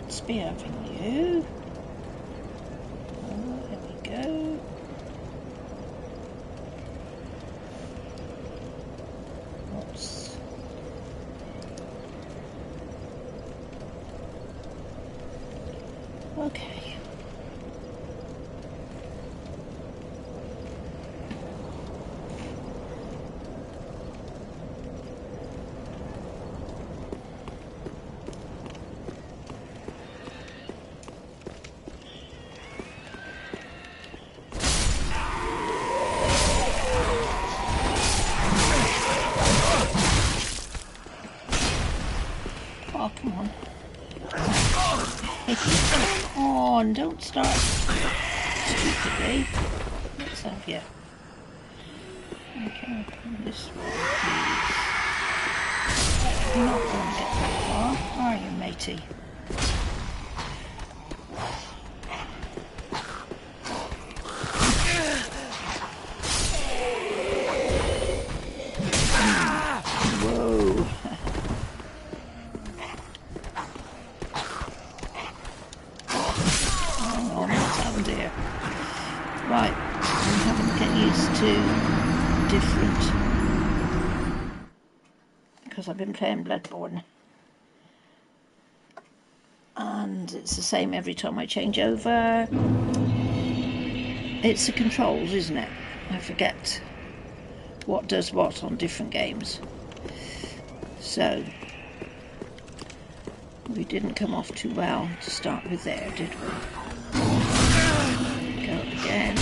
let's be having you. Oh, there we go. What's... Okay. Oh, come on. Come on, don't start stupidly. Let's have you. Okay, this way, please. You're not going to get that far, are you, matey? Whoa. Hang on, what's happened here? Right, I'm having to get used to different, because I've been playing Bloodborne. And it's the same every time I change over. It's the controls, isn't it? I forget what does what on different games. So, we didn't come off too well to start with there, did we? Go again.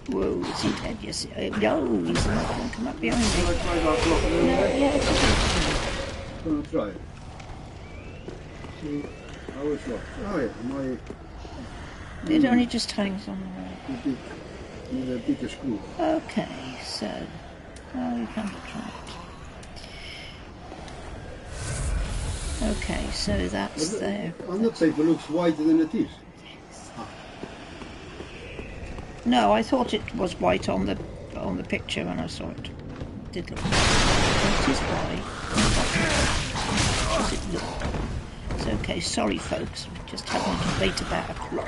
Whoa, is he dead? Yes. No, he's not going to come up behind me. No, yeah, it's okay. Gonna try. See how it's locked. Oh yeah, my. It only just hangs on the wall. With a bigger screw. Okay, so. Oh, you can't try it. Okay, so that's there. On that side, it looks wider than it is. No, I thought it was white on the picture when I saw it. It did look. It is white. Does it look? It's okay. Sorry, folks. We're just having a debate about a plot.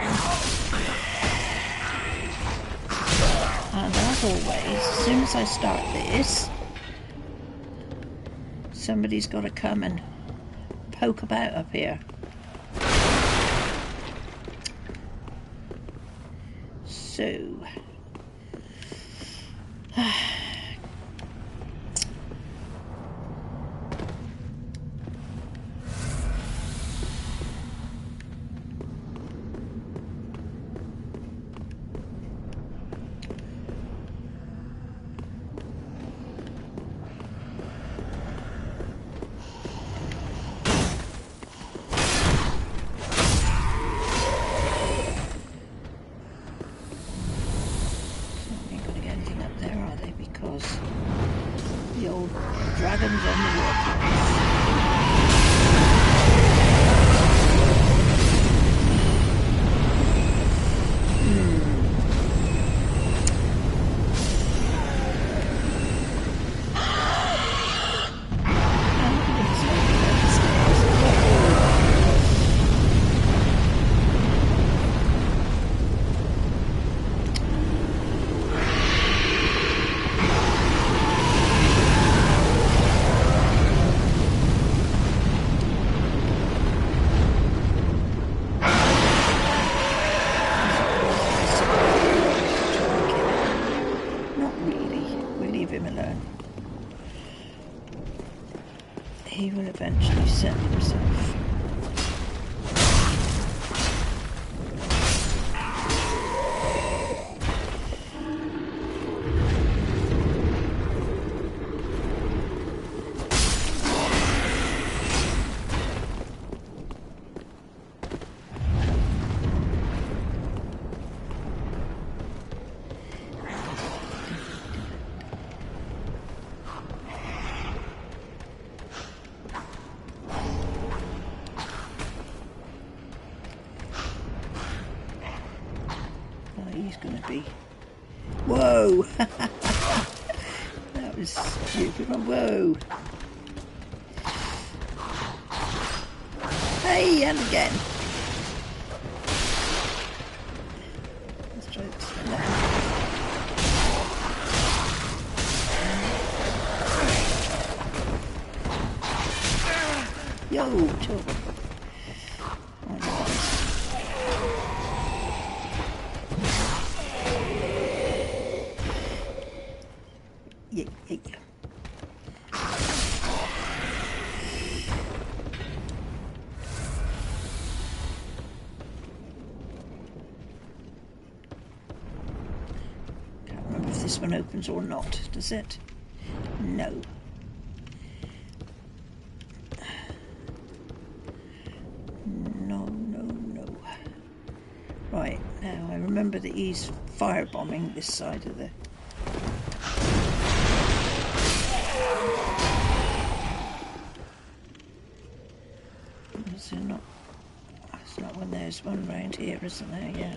And as always, as soon as I start this, somebody's got to come and poke about up here. So, the old dragons on the workbench. He will eventually set himself. be. Whoa! That was stupid. Whoa! Hey, and again. Let's try this one now. Yo, chill. Yeah. Can't remember if this one opens or not, does it? No. No. Right, now I remember that he's firebombing this side of the... Is there not? It's not when there's one round here, isn't there? Yeah.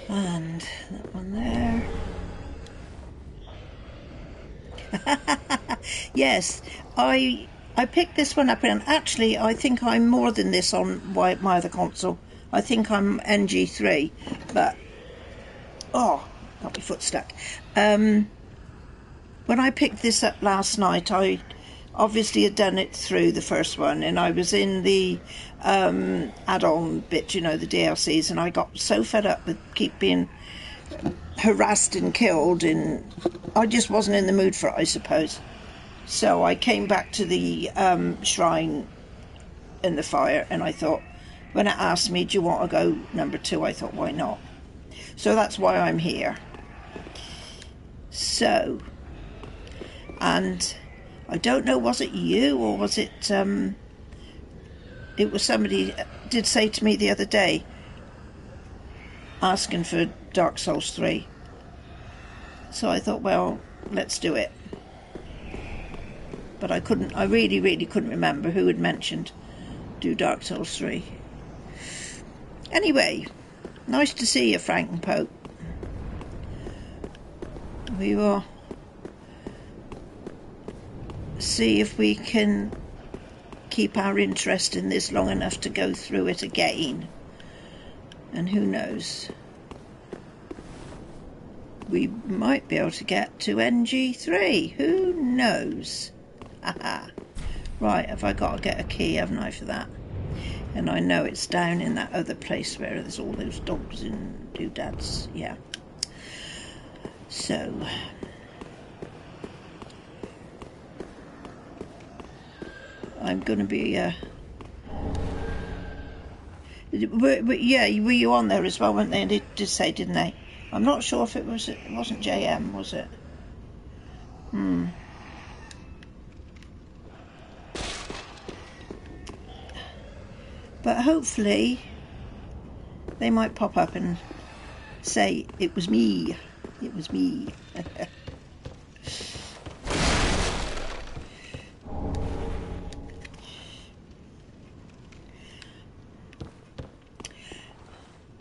And that one there. Yes, I picked this one up, and actually I think I'm more than this on my other console. I think I'm NG3, but oh, got my foot stuck. When I picked this up last night, I obviously had done it through the first one, and I was in the add-on bit, you know, the DLCs, and I got so fed up with keep being harassed and killed, and I just wasn't in the mood for it, I suppose. So I came back to the shrine in the fire, and I thought, when it asked me, do you want to go number 2, I thought, why not? So that's why I'm here. So, and I don't know, was it you or was it it was somebody did say to me the other day asking for Dark Souls 3. So I thought, well, let's do it. But I really couldn't remember who had mentioned do Dark Souls 3. Anyway, nice to see you, Frank and Pope. We will see if we can keep our interest in this long enough to go through it again. And who knows, we might be able to get to NG3. Who knows? Haha. Right, have I got to get a key, haven't I, for that? And I know it's down in that other place where there's all those dogs and doodads. Yeah. So I'm going to be were you on there as well, weren't they? And they did say, didn't they? I'm not sure if it wasn't JM, was it? But hopefully they might pop up and say, it was me. It was me.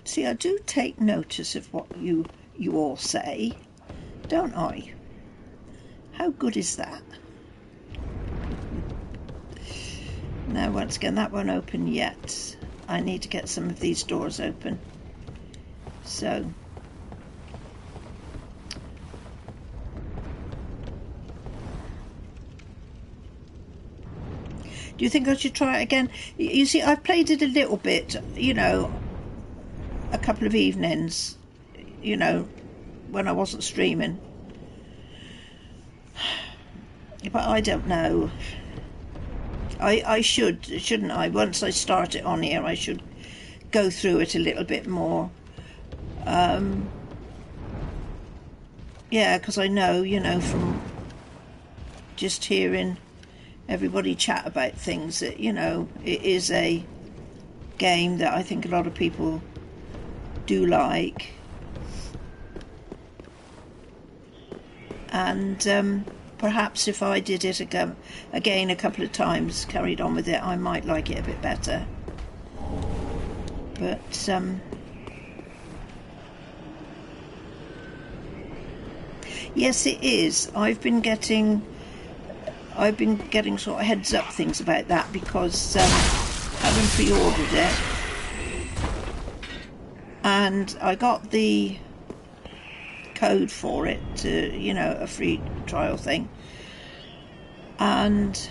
See, I do take notice of what you all say, don't I? How good is that? Now, once again, that won't open yet. I need to get some of these doors open. So, do you think I should try it again? You see, I've played it a little bit, you know, a couple of evenings, you know, when I wasn't streaming. But I don't know. I shouldn't I? Once I start it on here, I should go through it a little bit more. Yeah, because I know, you know, from just hearing everybody chat about things, that, you know, it is a game that I think a lot of people do like. And perhaps if I did it again a couple of times, carried on with it, I might like it a bit better. But yes, it is. I've been getting sort of heads up things about that because having pre-ordered it, and I got the code for it to, you know, a free trial thing. And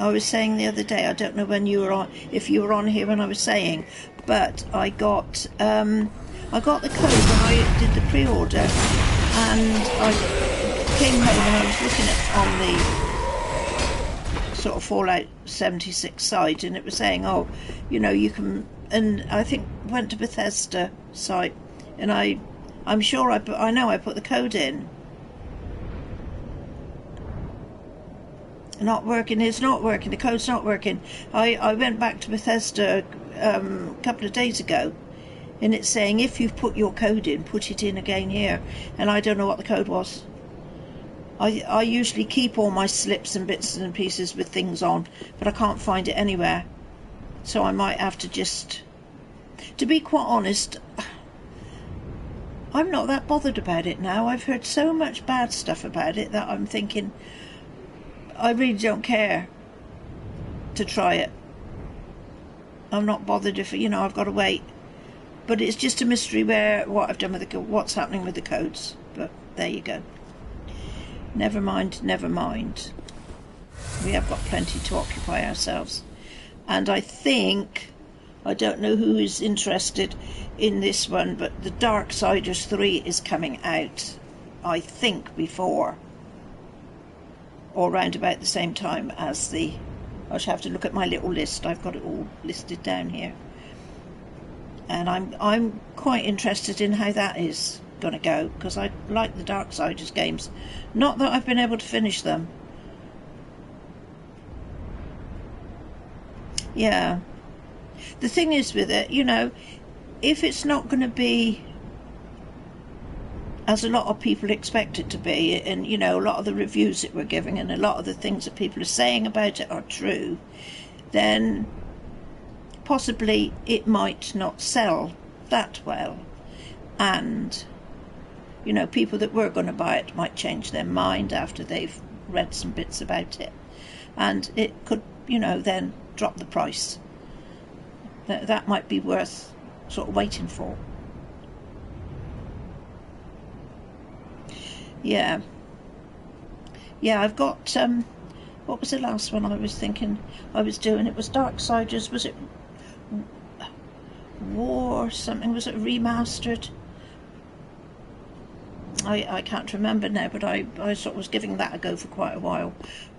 I was saying the other day, I don't know when you were on, if you were on here when I was saying, but I got the code when I did the pre-order, and I came home and I was looking at on the sort of Fallout 76 site, and it was saying, oh, you know, you can, and I think went to Bethesda site, and I'm sure I know I put the code in. Not working, it's not working, the code's not working. I went back to Bethesda a couple of days ago, and it's saying if you've put your code in, put it in again here, and I don't know what the code was. I usually keep all my slips and bits and pieces with things on, but I can't find it anywhere, so I might have to just, to be quite honest, I'm not that bothered about it now. I've heard so much bad stuff about it that I'm thinking I really don't care to try it. I'm not bothered if, you know, I've got to wait. But it's just a mystery what I've done with what's happening with the codes. But there you go. Never mind, never mind. We have got plenty to occupy ourselves. And I think, I don't know who is interested in this one, but the Darksiders 3 is coming out, I think, before or round about the same time as the, I should have to look at my little list, I've got it all listed down here, and I'm quite interested in how that is going to go, because I like the Darksiders games, not that I've been able to finish them. Yeah, the thing is with it, you know, if it's not going to be as a lot of people expect it to be, and you know, a lot of the reviews that we're giving and a lot of the things that people are saying about it are true, then possibly it might not sell that well, and you know, people that were going to buy it might change their mind after they've read some bits about it, and it could, you know, then drop the price. That might be worth sort of waiting for. Yeah, I've got, what was the last one I was thinking I was doing? It was Darksiders, was it War something, was it Remastered? I can't remember now, but I sort of was giving that a go for quite a while,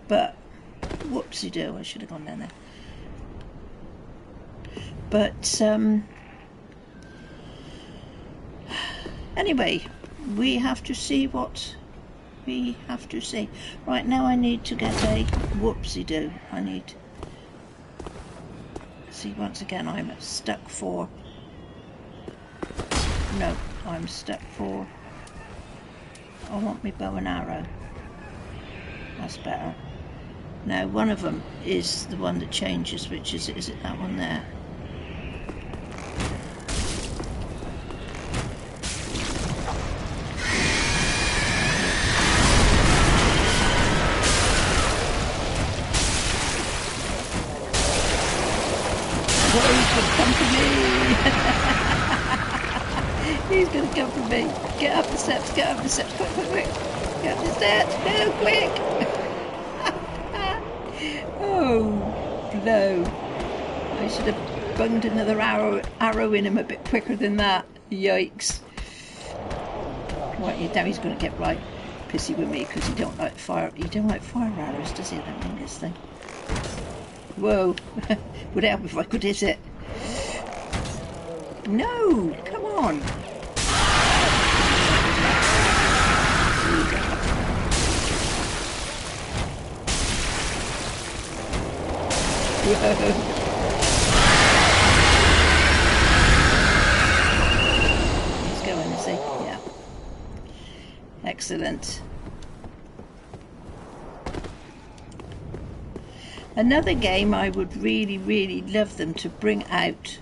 but whoopsie-doo, I should have gone down there. But anyway, we have to see what we have to see. Right now I need to get a whoopsie-doo. I need, see, once again I'm stuck for, no, I'm stuck for, I want my bow and arrow. That's better. Now one of them is the one that changes, which is it that one there? He's going to come for me. Get up the steps, get up the steps, quick, quick, quick. Get up the steps, no, quick. Oh, blow. I should have bunged another arrow in him a bit quicker than that. Yikes. Right, now he's going to get right pissy with me because he don't like fire arrows, does he, that meaningless thing? Whoa. Would help if I could hit it. No, come on. Whoa. He's going, is he? Yeah. Excellent. Another game I would really, really love them to bring out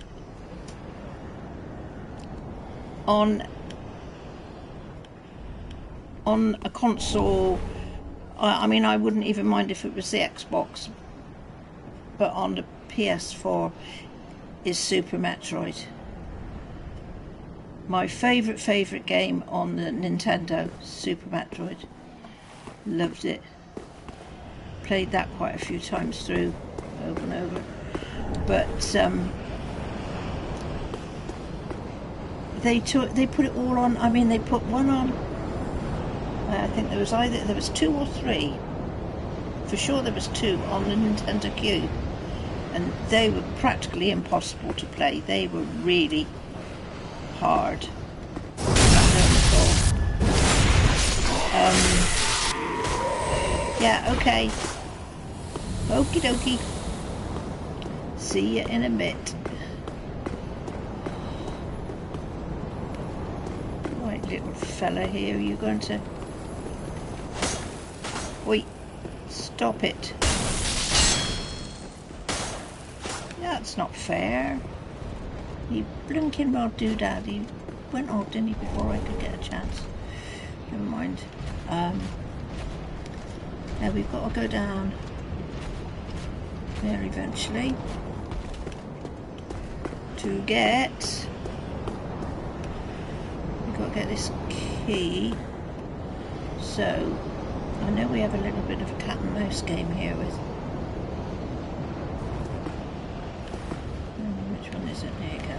on a console. I mean, I wouldn't even mind if it was the Xbox, but on the PS4 is Super Metroid. My favourite game on the Nintendo, Super Metroid. Loved it. Played that quite a few times through, over and over. But they put it all on. I mean, they put one on. I think there was 2 or 3. For sure, there was 2 on the Nintendo Cube, and they were practically impossible to play. They were really hard. Yeah, okay. Okie dokie. See you in a bit. Right, little fella here, you going to... Wait, stop it. That's not fair. You blinking well doodad. He went off, didn't he, before I could get a chance. Never mind. Now we've got to go down there eventually to get... We've got to get this key. So, I know we have a little bit of a cat and mouse game here with... Which one is it? There you go.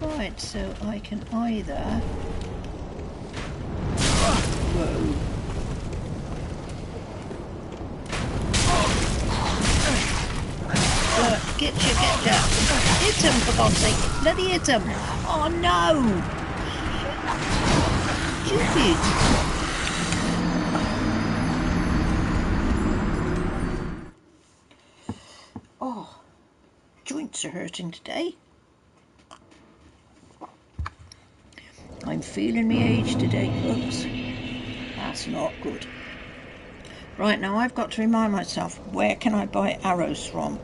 Right, so I can either... Whoa. Get ya. Hit him, for God's sake. Bloody hit him. Oh no! Stupid. Oh, joints are hurting today. I'm feeling my age today, folks. That's not good. Right, now I've got to remind myself, where can I buy arrows from?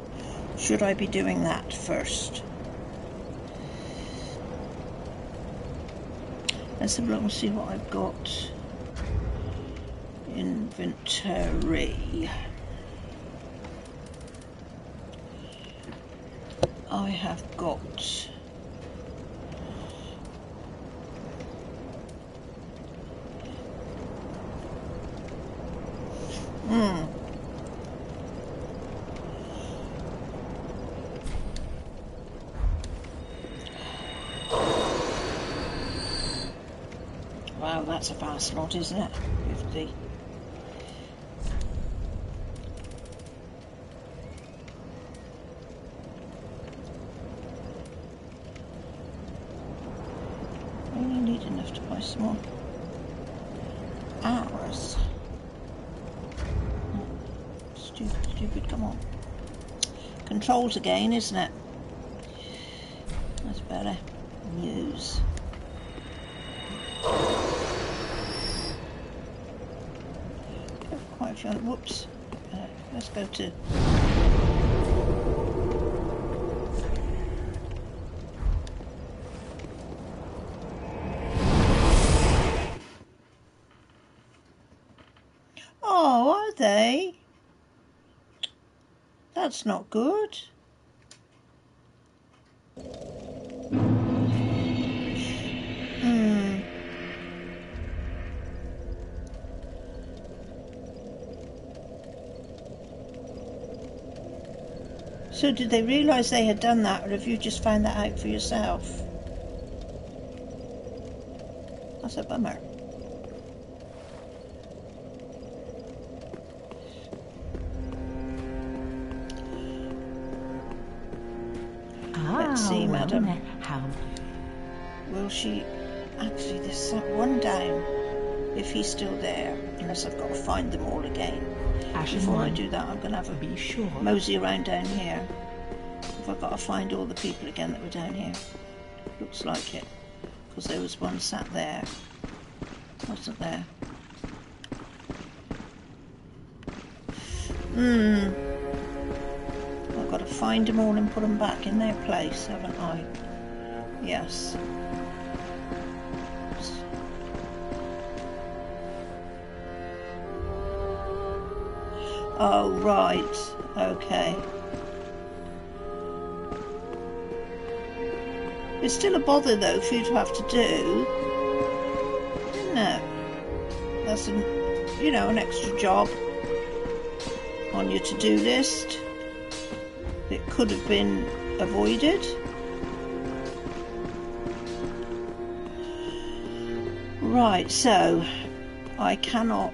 Should I be doing that first? Let's have a look and see what I've got. Inventory. I have got... Wow, that's a fast lot, isn't it? 50. I only need enough to buy some more hours. Stupid, come on. Controls again, isn't it? That's better. Use. Quite a few. Whoops. Let's go to... Oh, are they? That's not good. So did they realise they had done that, or have you just found that out for yourself? That's a bummer. see, well madam. met. How? Will she... Actually, there's one down. If he's still there. Unless I've got to find them all again. Before I do that, I'm going to have a be sure. mosey around down here. If I've got to find all the people again that were down here. Looks like it. Because there was one sat there. Wasn't there? I've got to find them all and put them back in their place, haven't I? Yes. Oh, right. Okay. It's still a bother, though, for you to have to do. Isn't it? That's, an extra job on your to-do list. It could have been avoided. Right, so I cannot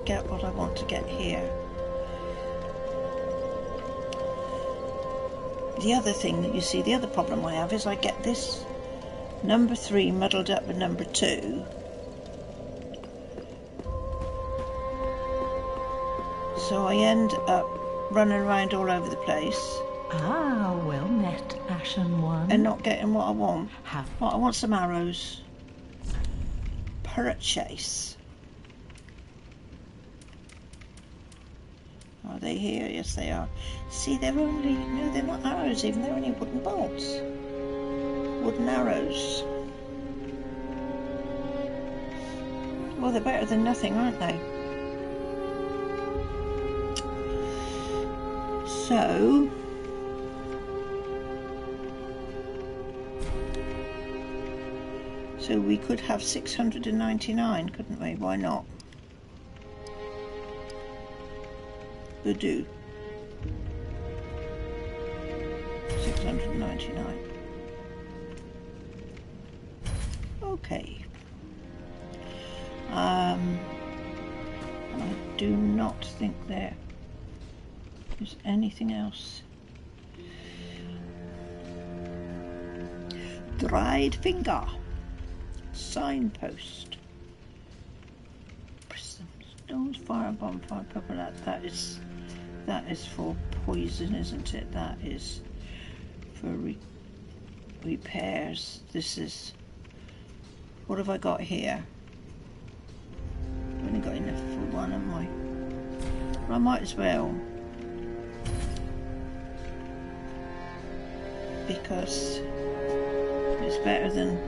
get what I want to get here. The other thing that you see, the other problem I have is I get this number 3 muddled up with number 2. So I end up running around all over the place. Ah, well met, Ashen One. And not getting what I want. Have. Well, I want some arrows. Purchase. Are they here? Yes, they are. See, they're only... No, they're not arrows even. They're only wooden bolts. Wooden arrows. Well, they're better than nothing, aren't they? So... So we could have 699, couldn't we? Why not? We'll do 699. Okay. I do not think there is anything else. Dried finger. Signpost. Stones, fire, bonfire, purple. That is for poison, isn't it? That is for repairs. This is... What have I got here? I've only got enough for one, haven't I? Well, I might as well. Because it's better than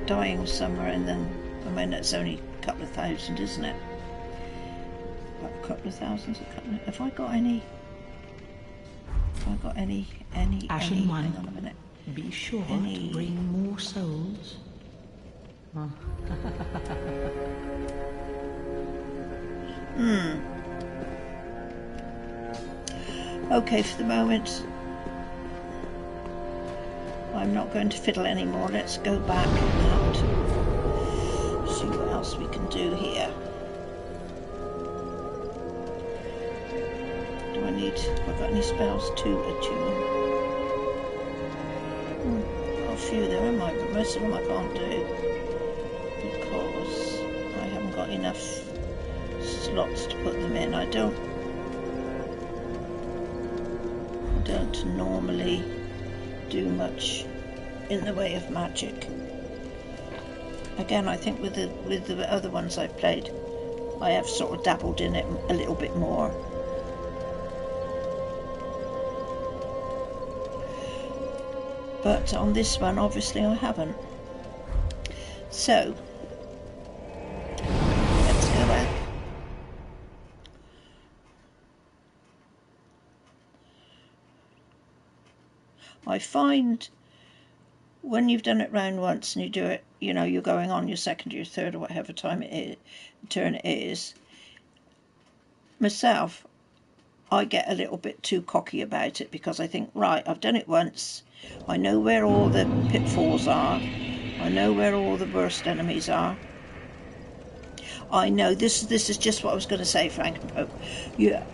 dying somewhere and then... I mean, it's only a couple of thousand, isn't it? A couple of thousands, have I got any? Ashen One, hang on a minute. be sure to bring more souls. Okay, for the moment I'm not going to fiddle anymore. Let's go back and see what else we can do here. Have I got any spells to attune? Got a few there, I might, but most of them I can't do because I haven't got enough slots to put them in. I don't normally do much in the way of magic. Again, I think with the other ones I've played, I have sort of dabbled in it a little bit more. But on this one, obviously, I haven't. So, let's go back. I find when you've done it round once and you do it, you know, you're going on your second or your third or whatever turn it is, myself, I get a little bit too cocky about it because I think, right, I've done it once, I know where all the pitfalls are, I know where all the worst enemies are, I know, this is just what I was going to say, Frank and Pope.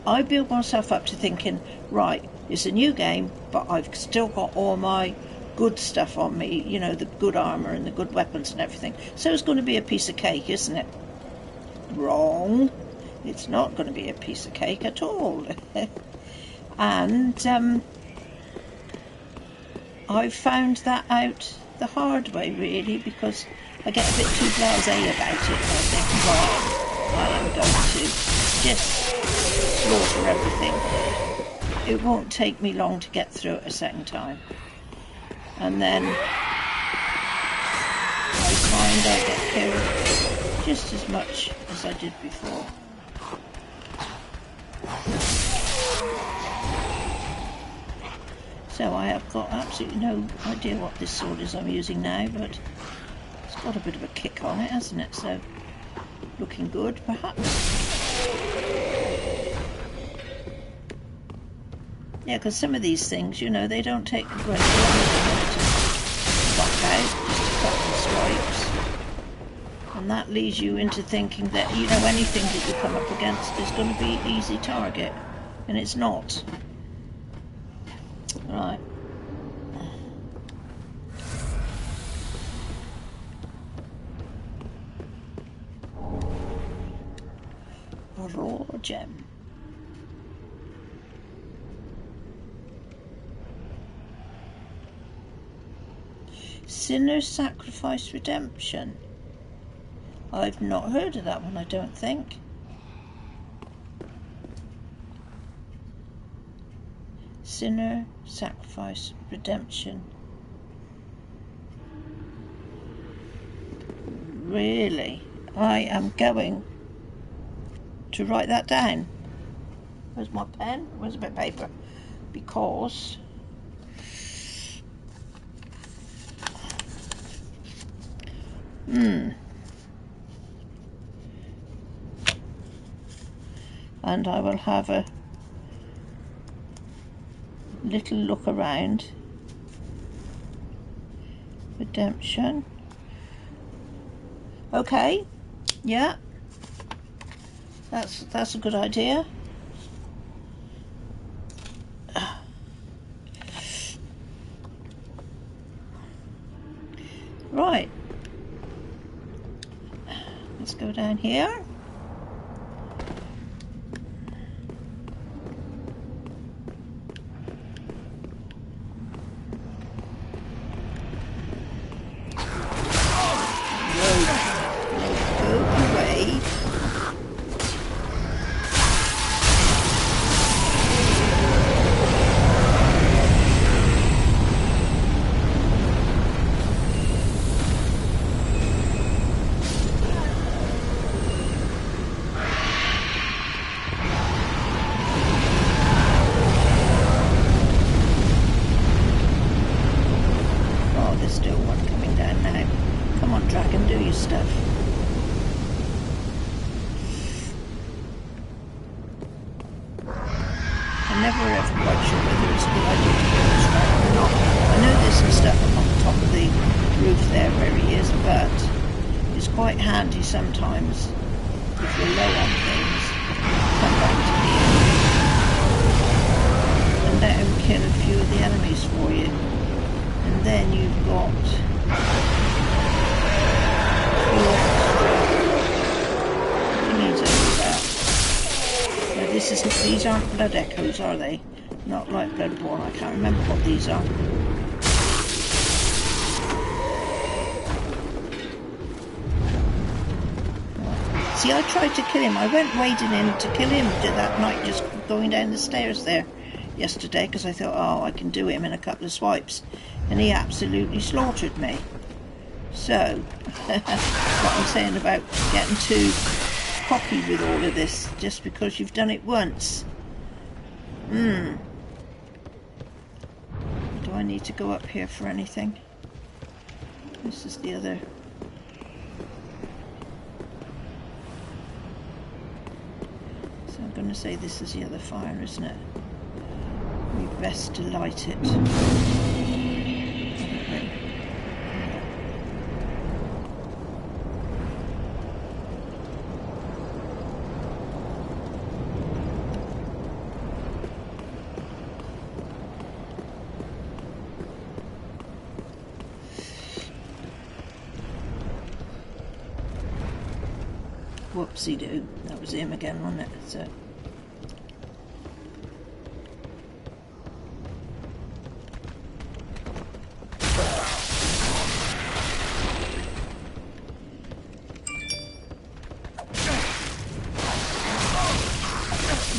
I build myself up to thinking, right, it's a new game, but I've still got all my good stuff on me, you know, the good armour and the good weapons and everything. So it's going to be a piece of cake, isn't it? Wrong. It's not going to be a piece of cake at all. And I've found that out the hard way, really, because I get a bit too blasé about it. I think, right, I am going to just slaughter everything. It won't take me long to get through it a second time. And then I find I get killed just as much as I did before. So I have got absolutely no idea what this sword is I'm using now, but it's got a bit of a kick on it, hasn't it? So, looking good, perhaps. Yeah, because some of these things, you know, they don't take a great deal to knock out, just a couple of swipes. And that leads you into thinking that, you know, anything that you come up against is going to be an easy target. And it's not. Right. Raw gem. Sinner's Sacrifice Redemption. I've not heard of that one, I don't think. Sinner Sacrifice Redemption. Really? I am going to write that down. Where's my pen? Where's a bit of paper? Because and I will have a little look around. Redemption. Okay. Yeah. That's a good idea. Right. Let's go down here. Sometimes, if you're low on things, come back to the end and let him kill a few of the enemies for you, and then you've got these aren't blood echoes, are they? Not like Bloodborne. I can't remember what these are. See, I tried to kill him. I went wading in to kill him that night, just going down the stairs there yesterday, because I thought, oh, I can do him in a couple of swipes. And he absolutely slaughtered me. So, what I'm saying about getting too cocky with all of this, just because you've done it once. Do I need to go up here for anything? This is the other... I'm going to say this is the other fire, isn't it? We best to light it. Whoopsie-doo. That was him again, wasn't it? So.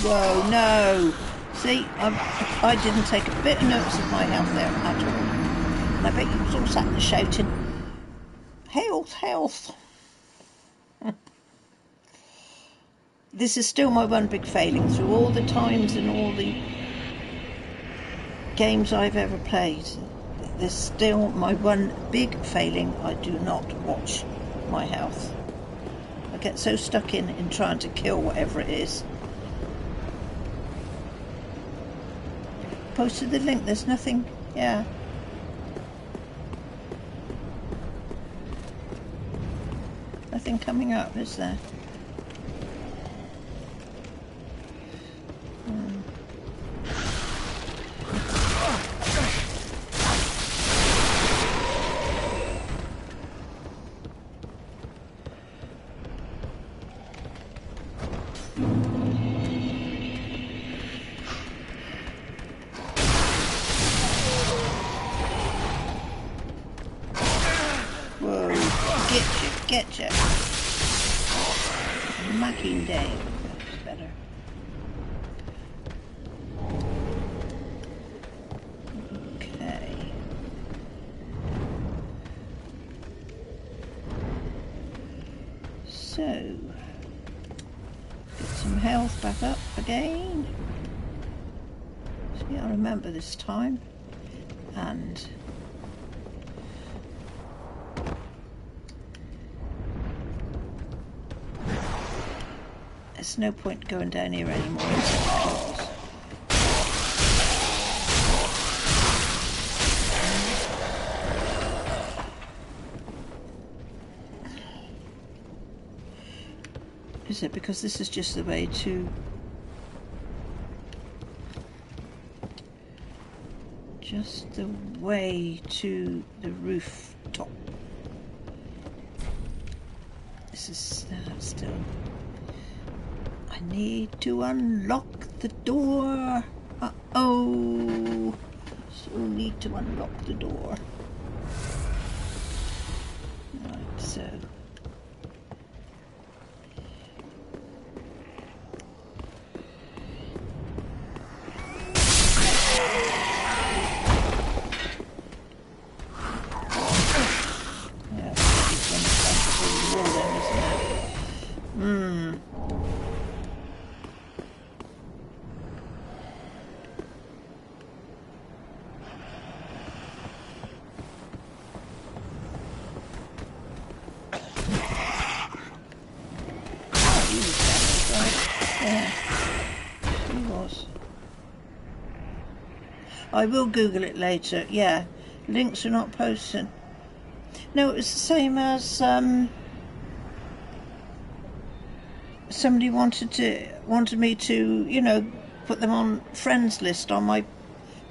Whoa, no! See, I didn't take a bit of notice of my health there at all. And I bet you was all sat there shouting, health, health! This is still my one big failing through all the times and all the games I've ever played. There's still my one big failing. I do not watch my health. I get so stuck in trying to kill whatever it is. Posted the link, there's nothing, yeah. Nothing coming up, is there? Getcha. Macking day. That's better. Okay. So, get some health back up again. See, I remember this time. And there's no point going down here anymore. Is it because this is just the way to the rooftop? This is still. I need to unlock the door. Uh-oh. So need to unlock the door. Right, so. Yeah, it's one of the wall then, isn't it? I will Google it later. Yeah, links are not posted. No, it was the same as somebody wanted me to, you know, put them on friends list on my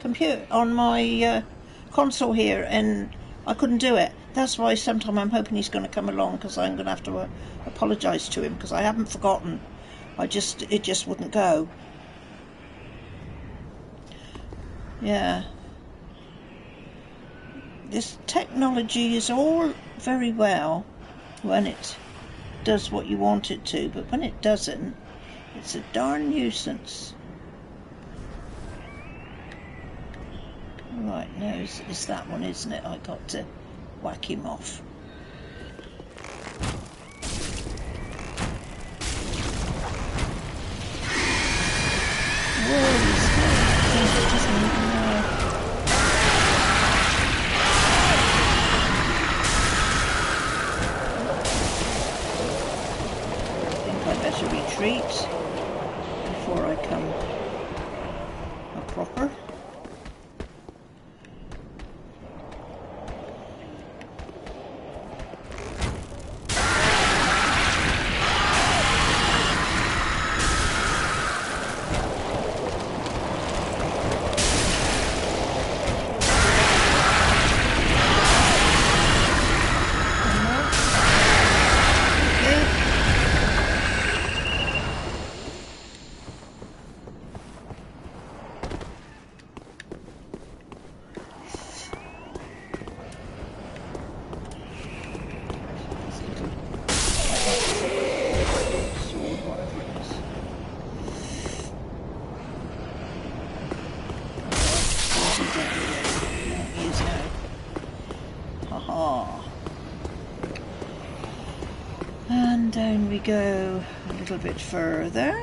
computer, on my console here, and I couldn't do it. That's why sometime I'm hoping he's going to come along, because I'm going to have to apologise to him, because I haven't forgotten. It just wouldn't go. Yeah. This technology is all very well when it does what you want it to, but when it doesn't, it's a darn nuisance. Right, no, it's that one, isn't it? I got to whack him off. Whoa, he's still, he doesn't even know. I think I better retreat before I come a proper. we go a little bit further.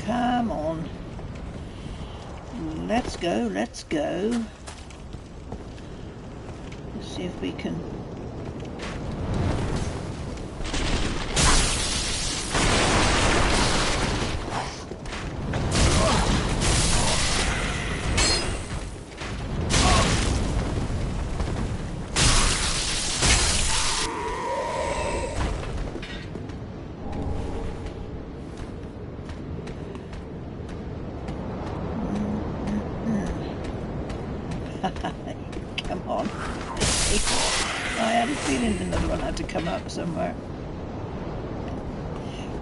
Come on. Let's go, let's go. Let's see if we can... Come on. I had a feeling another one had to come up somewhere.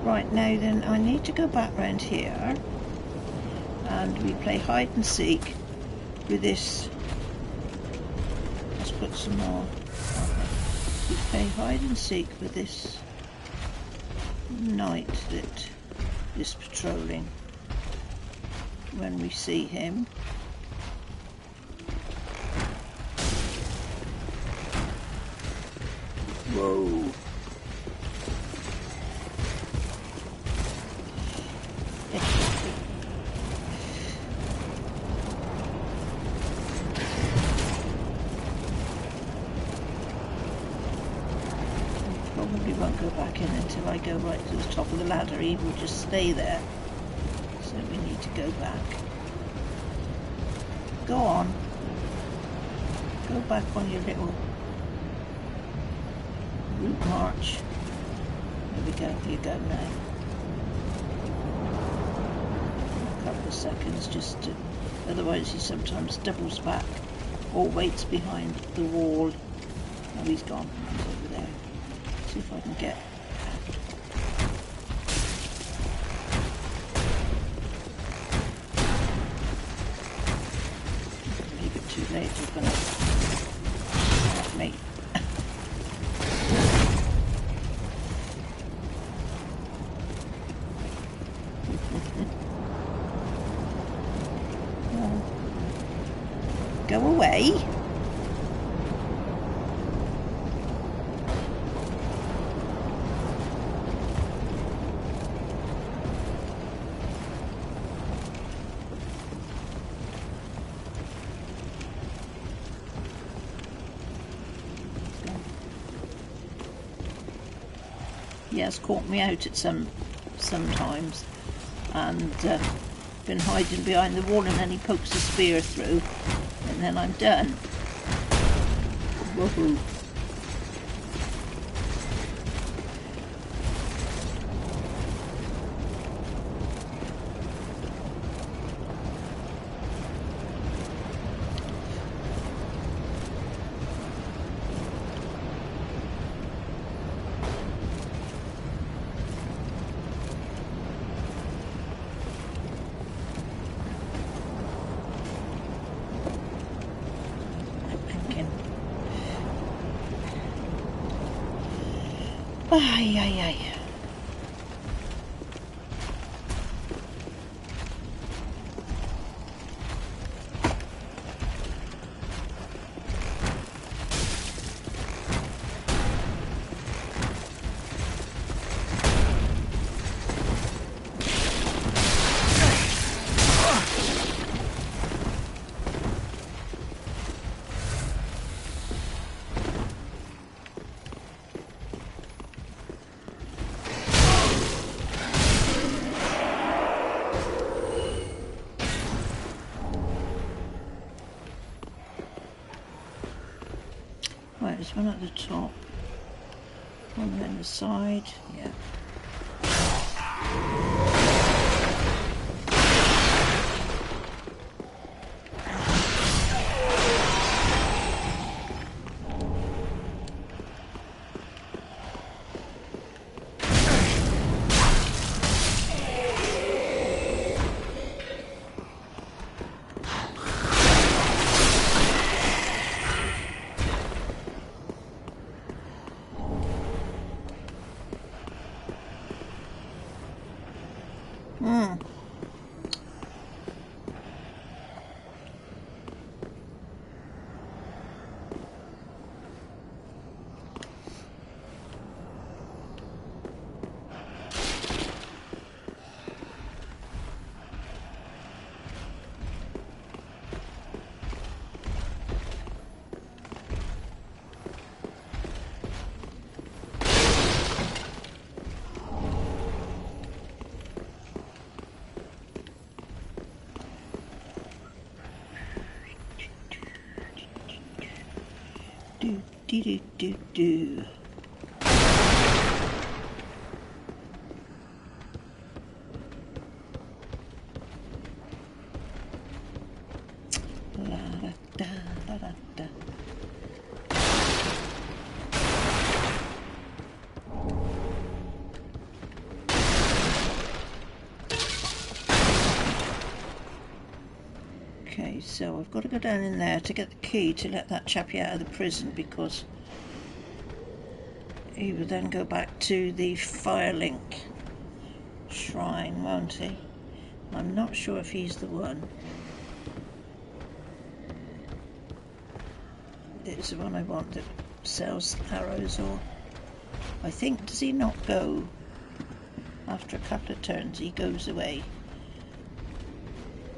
Right, now then, I need to go back round here and we play hide and seek with this. Let's put some more. We play hide and seek with this knight that is patrolling when we see him. Whoa. Probably won't go back in until I go right to the top of the ladder. He will just stay there. So we need to go back. Go on. Go back on your little route march. There we go, you go now. A couple of seconds just to, otherwise he sometimes doubles back or waits behind the wall. Oh, he's gone, he's over there. See if I can get leave it too late, you're gonna have me. Go away. He has caught me out at sometimes and been hiding behind the wall, and then he pokes a spear through and then I'm done. Woohoo. Ay, ay, ay. Right, there's one at the top, one on the side, yeah. Hmm. Do. La da da da da da. Okay, so I've got to go down in there to get the key to let that chappie out of the prison, because he will then go back to the Firelink shrine, won't he? I'm not sure if he's the one. It's the one I want that sells arrows, or I think, does he not go after a couple of turns? He goes away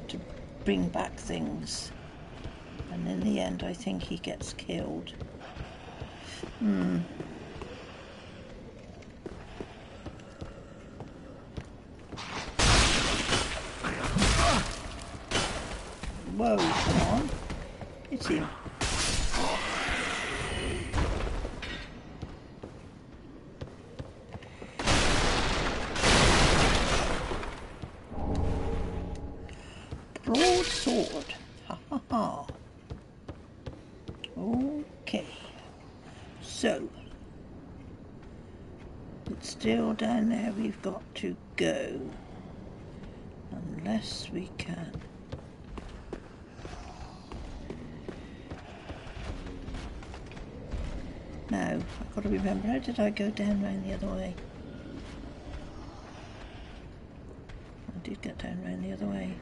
to bring back things, and in the end I think he gets killed. Whoa, come on. Hit him. Broadsword. Ha ha ha. Okay. So, it's still down there we've got to go. Unless we can. Now, I've got to remember, how did I go down round the other way? I did get down round the other way.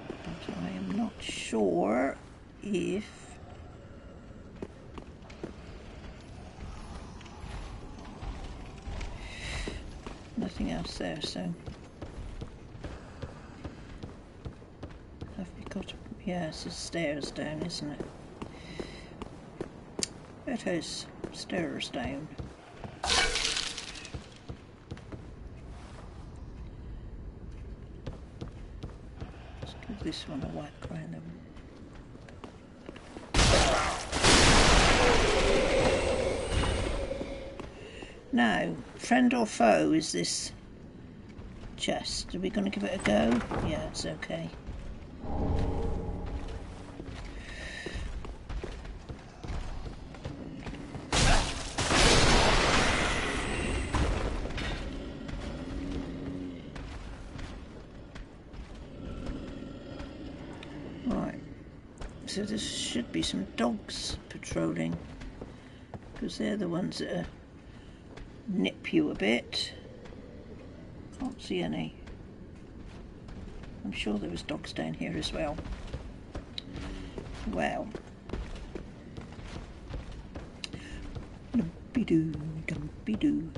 But I am not sure if... Nothing else there, so... Have we got... Yeah, it's the stairs down, isn't it? It is. Stairs down. Let's give this one a whack round them. Now, friend or foe is this chest? Are we going to give it a go? Yeah, it's okay. Right, so there should be some dogs patrolling, because they're the ones that nip you a bit. Can't see any. I'm sure there was dogs down here as well. Well. Dumpy-doo, dumpy-doo.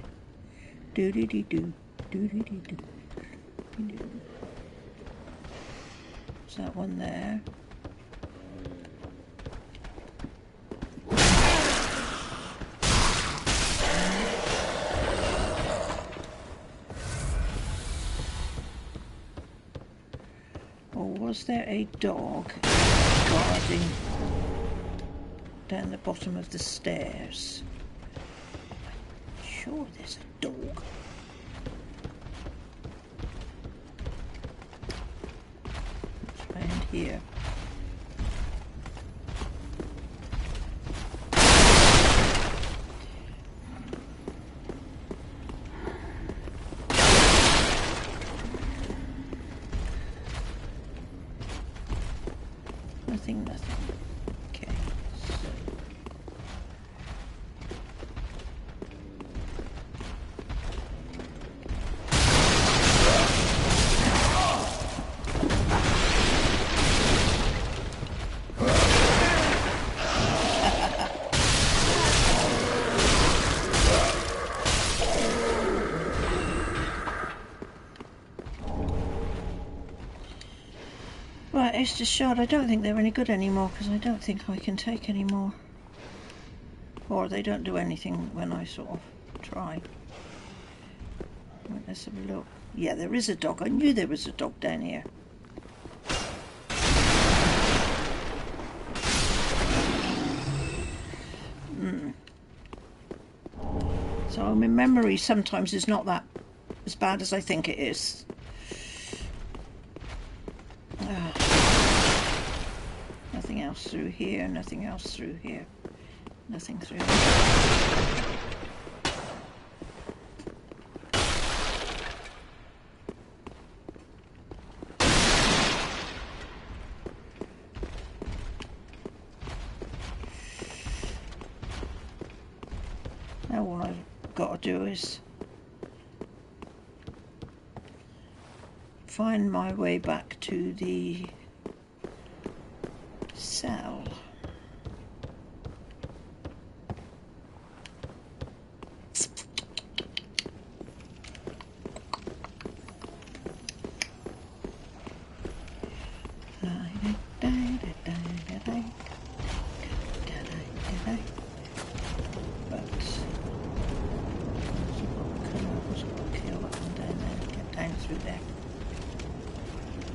Doo-dee-dee-doo, doo-dee-dee-doo. Is that one there? Or was there a dog guarding down the bottom of the stairs? I'm sure there's a dog. It's around here. Nothing. Okay, so extra shot, I don't think they're any good anymore because I don't think I can take any more. Or they don't do anything when I sort of try. Right, let's have a look. Yeah, there is a dog. I knew there was a dog down here. So my memory sometimes is not that as bad as I think it is. Nothing else through here, nothing else through here, nothing through here. Now all I've got to do is find my way back to the cell.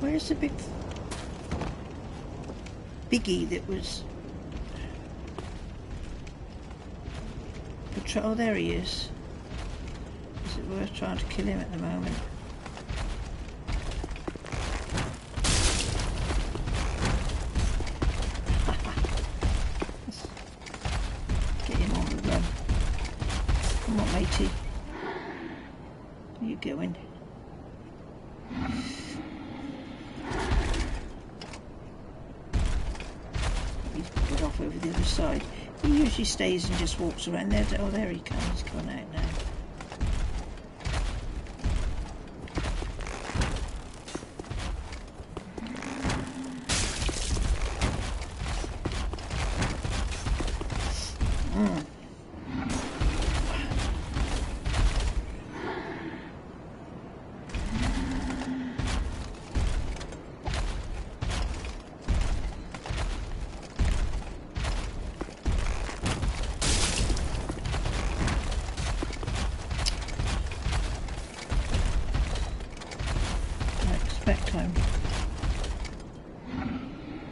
Where's the biggie that was patrol? Oh, there he is. Is it worth trying to kill him at the moment? Let's get him on the run. Come on, matey. Where you going? Over the other side. He usually stays and just walks around there. Oh, there he comes. He's coming out now.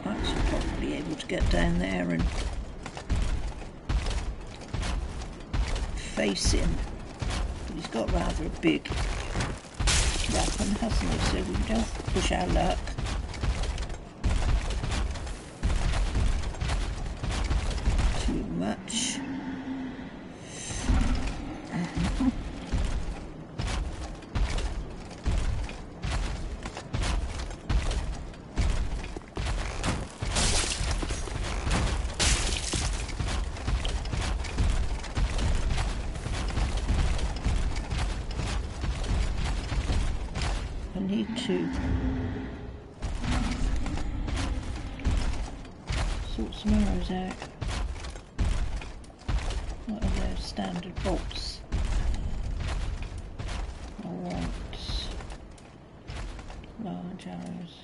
I'm actually probably able to get down there and face him. But he's got rather a big weapon, hasn't he? So we don't push our luck. Too much. Need to sort some arrows out. What are those standard bolts? I want large arrows.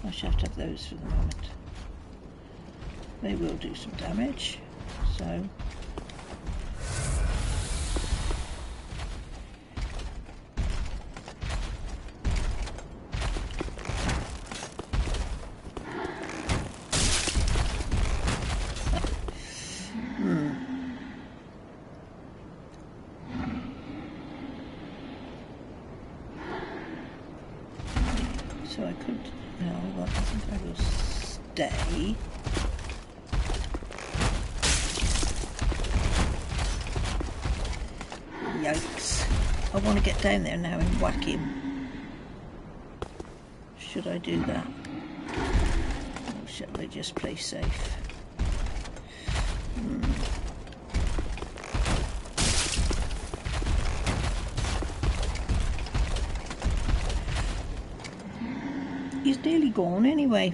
I should have to have those for the moment. They will do some damage, so I could, no, well, I think I will stay. Yikes. I want to get down there now and whack him. Should I do that? Or shall I just play safe? He's nearly gone anyway.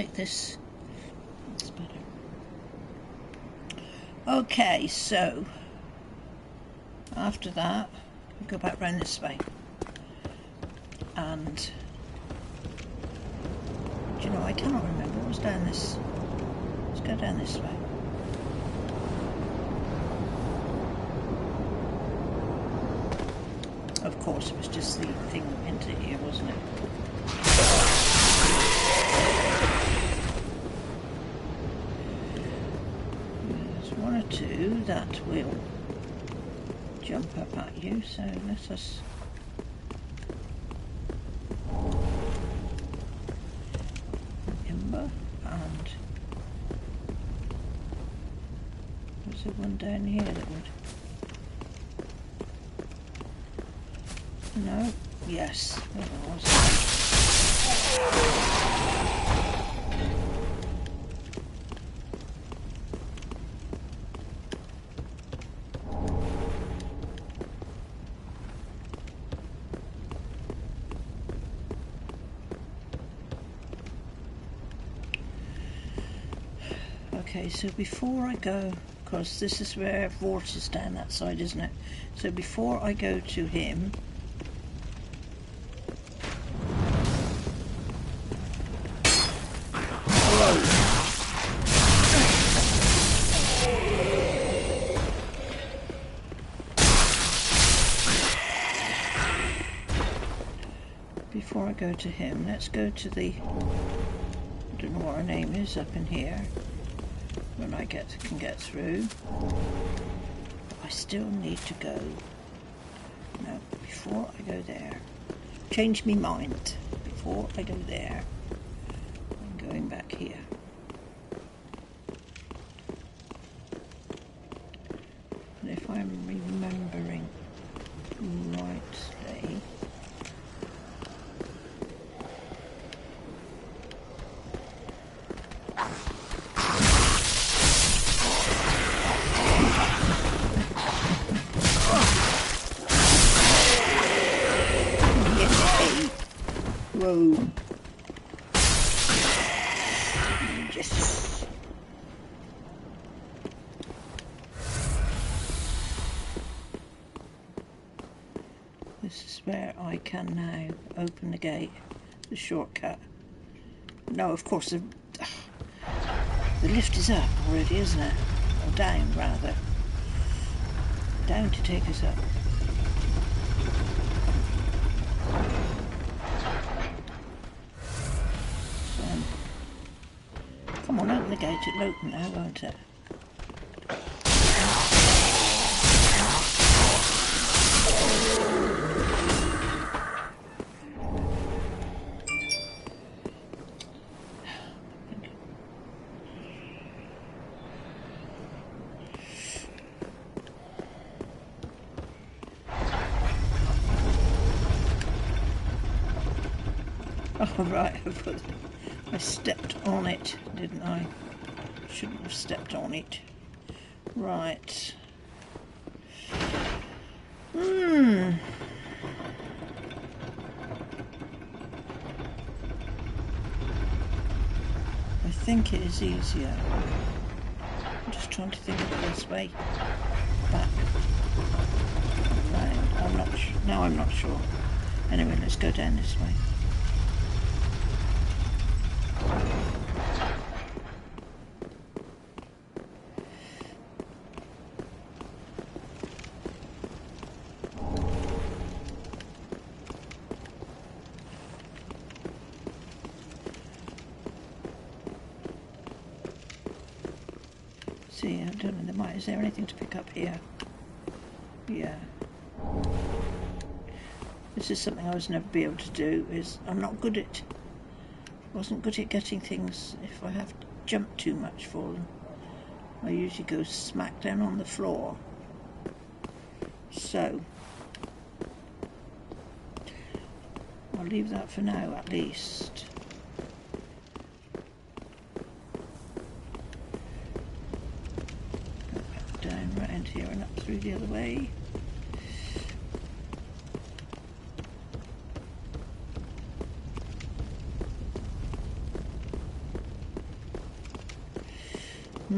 make this. That's better. Okay, so after that, we go back round this way. And do you know, I cannot remember what was down this. Let's go down this way. Of course, it was just the thing into here, wasn't it? There's one or two that will jump up at you, so let us ember, and there's the one down here that would. No, yes, there was. Okay, so before I go, because this is where Vort is down that side, isn't it? So before I go to him, let's go to the, I don't know what her name is up in here, when I can get through. I still need to go, no, before I go there, change my mind, before I go there, I'm going back here. And if I'm remembering rightly, whoa. Yes. This is where I can now open the gate, the shortcut. No, of course, the lift is up already, isn't it? Or down, rather. Down to take us up. Come on, open the gate, it'll open now, won't it? Oh, right, I stepped on it, didn't I? Shouldn't have stepped on it. Right. I think it is easier. I'm just trying to think of the best way back. Right, I'm not sure. No, I'm not sure. Anyway, let's go down this way. See, I don't know, is there anything to pick up here? Yeah. This is something I was never be able to do, I'm not good at, wasn't good at getting things if I have to jump too much for them. I usually go smack down on the floor. So, I'll leave that for now at least. Down round here and up through the other way. I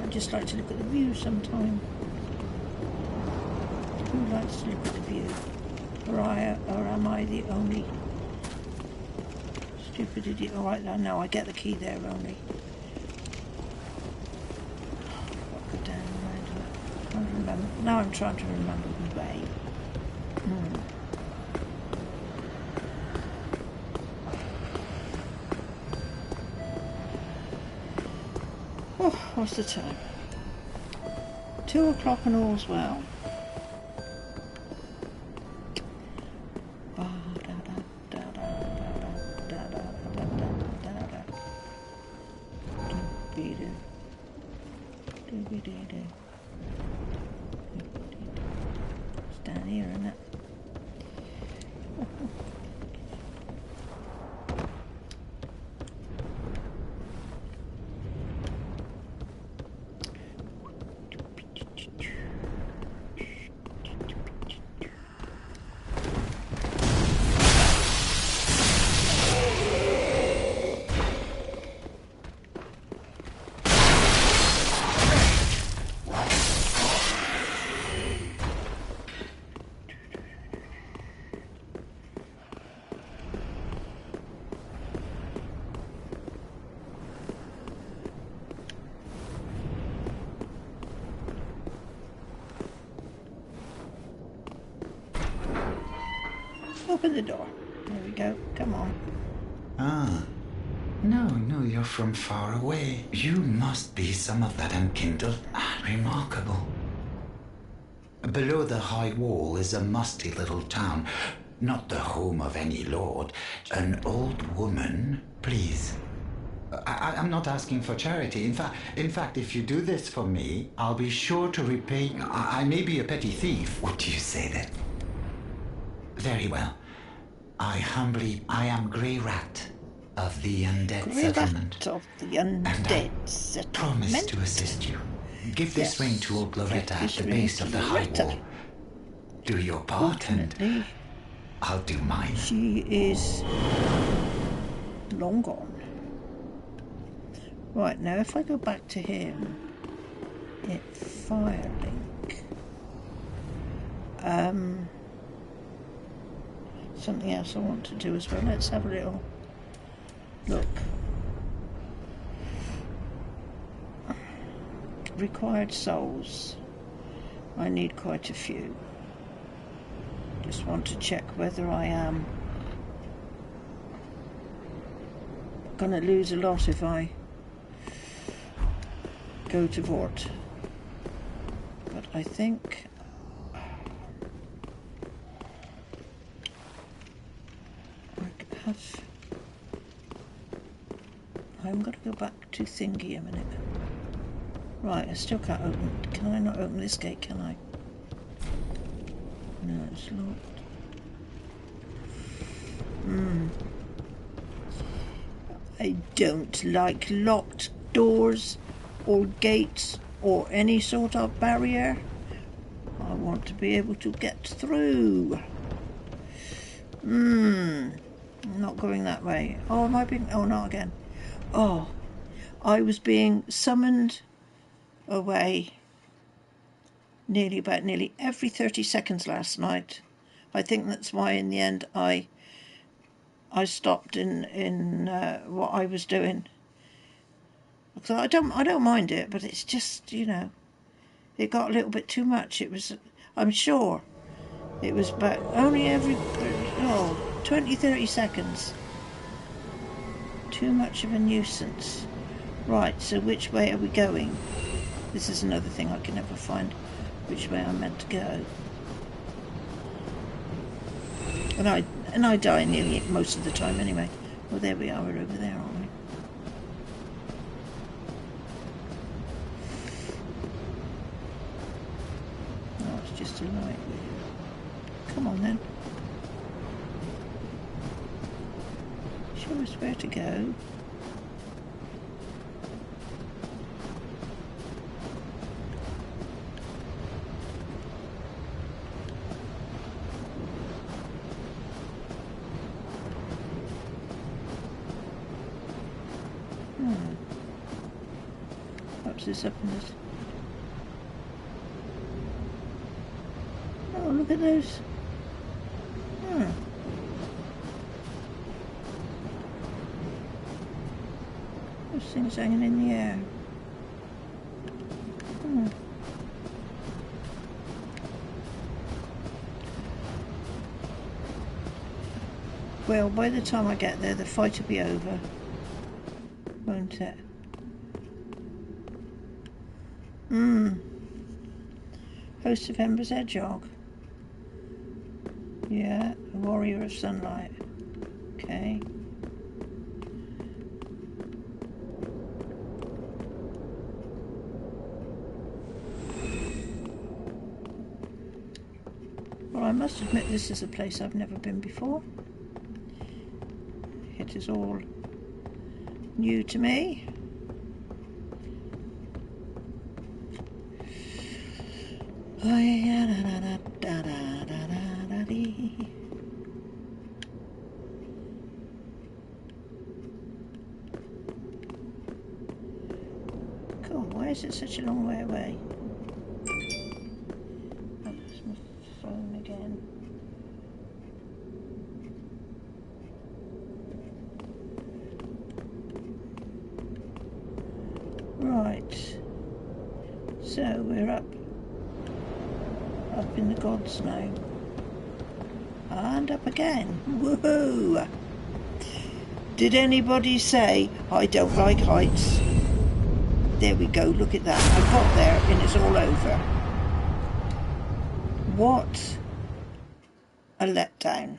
just like to look at the view sometime. Who likes to look at the view? Or am I the only stupid idiot? Alright, no, I get the key there only. I'll go down around it. I can't remember. Now I'm trying to remember the way. Oh, what's the time? 2 o'clock and all's well. It's down here, isn't it? Open the door. There we go. Come on. Ah. No, you're from far away. You must be some of that unkindled. Remarkable. Below the high wall is a musty little town. Not the home of any lord. An old woman, please. I'm not asking for charity. In fact, if you do this for me, I'll be sure to repay. I may be a petty thief. What do you say then? Very well. I am Grey Rat of the Undead Settlement. Rat of the Undead Settlement. Promise to assist you. Give this ring to old Loretta at the base of the high wall. Do your part and I'll do mine. She is long gone. Right, now if I go back to him, Firelink. Something else I want to do as well. Let's have a little look. Required souls. I need quite a few. Just want to check whether I am gonna lose a lot if I go to Vort. But I think I'm going to go back to Thingy a minute. Right, I still can't open. Can I not open this gate, can I? No, it's locked. I don't like locked doors or gates or any sort of barrier. I want to be able to get through. I'm not going that way. Oh, am I being... Oh, not again. Oh, I was being summoned away nearly every 30 seconds last night. I think that's why in the end I stopped in what I was doing. Because I don't mind it, but it's just, you know, it got a little bit too much. It was, I'm sure, it was about only every 20-30 seconds. Too much of a nuisance. Right, so which way are we going? This is another thing I can never find, which way I'm meant to go. And I die nearly most of the time anyway. Well, there we are. We're over there, aren't we? Oh, it's just a light. Come on then. Show us where to go. Perhaps it's up in this. Oh, look at those. Those things hanging in the air. Well, by the time I get there, the fight will be over, won't it? Host of Ember's Hedgehog. Yeah, Warrior of Sunlight. Okay. Well, I must admit this is a place I've never been before. It is all new to me. Cool, why is it such a long way away? Oh, it's my phone again. Right, so we're up in the gods now, and up again. Woohoo! Did anybody say I don't like heights? There we go, look at that. I got there and it's all over. What a letdown.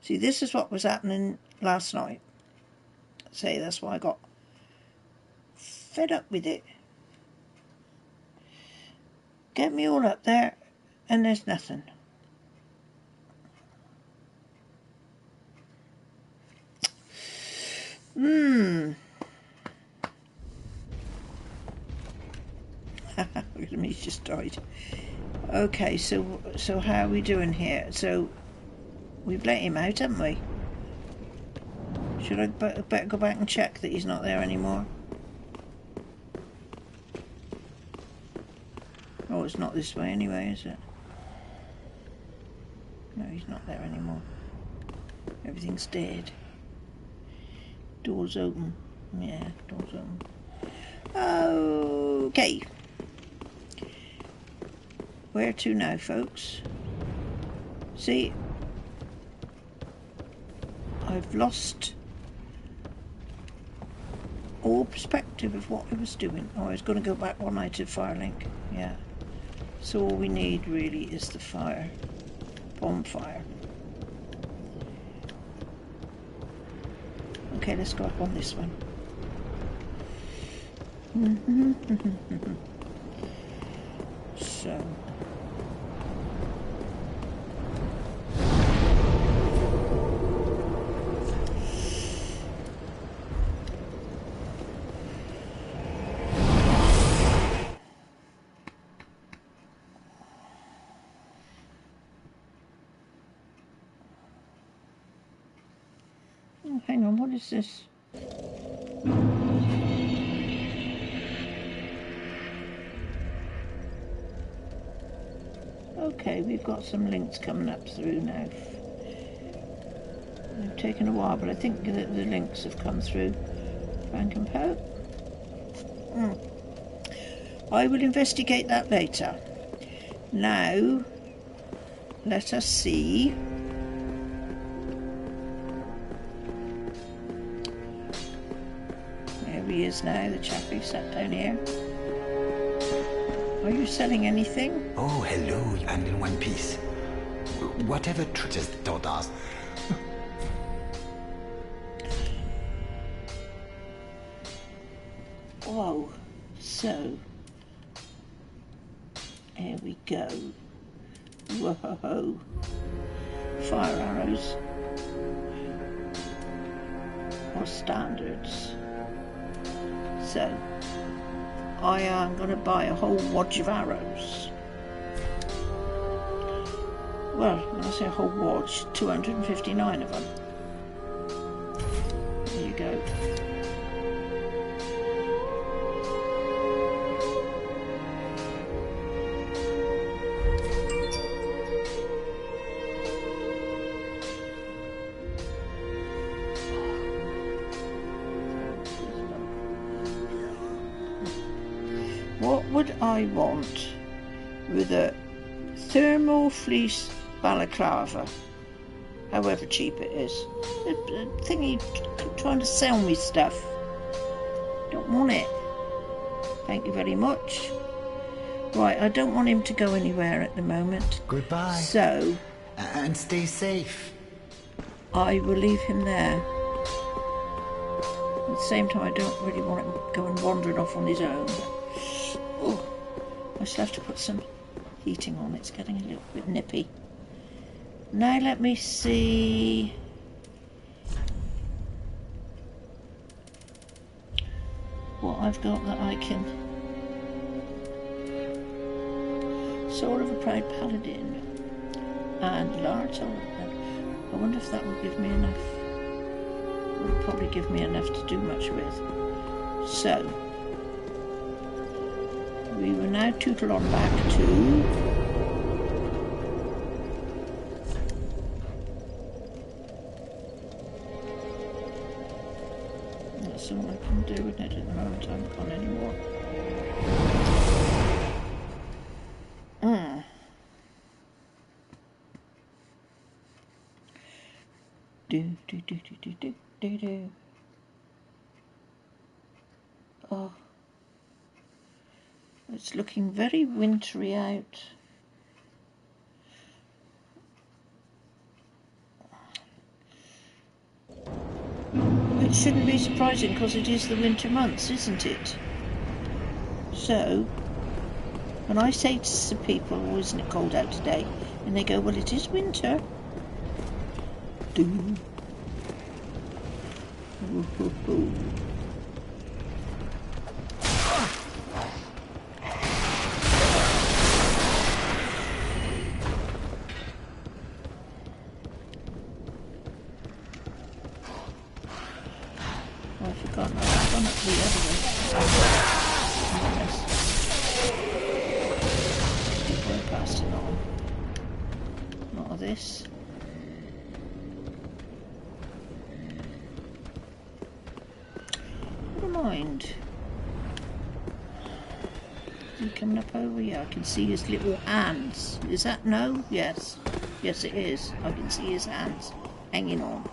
See, this is what was happening last night. Say, that's why I got fed up with it. Get me all up there and there's nothing. He's just died. Okay, so how are we doing here? So we've let him out, haven't we? Should I better go back and check that he's not there anymore? Oh, it's not this way anyway, is it? No, he's not there anymore. Everything's dead. Doors open. Yeah, doors open. Okay. Where to now, folks? See, I've lost all perspective of what I was doing. Oh, I was going to go back one night to Firelink. Yeah. So all we need really is the fire. Bonfire. Okay, let's go up on this one. So. Oh, hang on, what is this? Okay, we've got some links coming up through now. They've taken a while, but I think that the links have come through. Frank and Poe. I will investigate that later. Now, let us see. There he is now, the chap who sat down here. Are you selling anything? Oh, hello, and in one piece. Whatever treasures taught us. Whoa, so, here we go. Whoa. Fire arrows. Or standards. So, I am going to buy a whole wad of arrows. Well, when I say a whole wad, 259 of them. There you go. What would I want with a thermal fleece balaclava, however cheap it is? A thingy trying to sell me stuff. Don't want it. Thank you very much. Right, I don't want him to go anywhere at the moment. Goodbye. So, And stay safe. I will leave him there. At the same time, I don't really want him going wandering off on his own. Oh, I still have to put some heating on. It's getting a little bit nippy. Now let me see. What I've got that I can. Sword of a Proud Paladin and large element. I wonder if that will give me enough. It will probably give me enough to do much with. So we will now tootle on back to that's all I can do with it at the moment. I haven't got any more. Do. Oh, it's looking very wintry out. It shouldn't be surprising because it is the winter months, isn't it? So, when I say to some people, oh, isn't it cold out today? And they go, well, it is winter. Do. Ooh. I forgot. I've gone up the other way. Yes. Keep going past it on. Not of this. Never mind. Is he coming up over? Yeah, I can see his little hands. Is that no? Yes. Yes, it is. I can see his hands hanging on.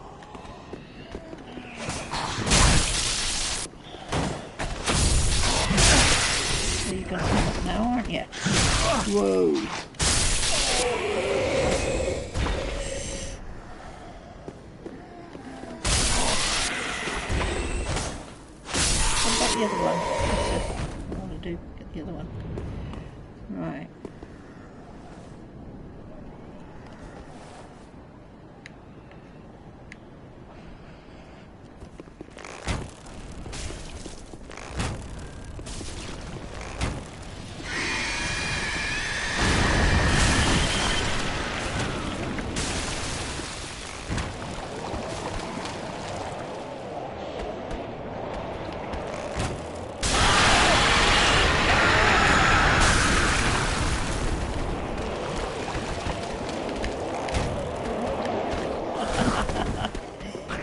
You're going to come up now, aren't you? Whoa. What about the other one? That's it. I want to do. Get the other one. Right.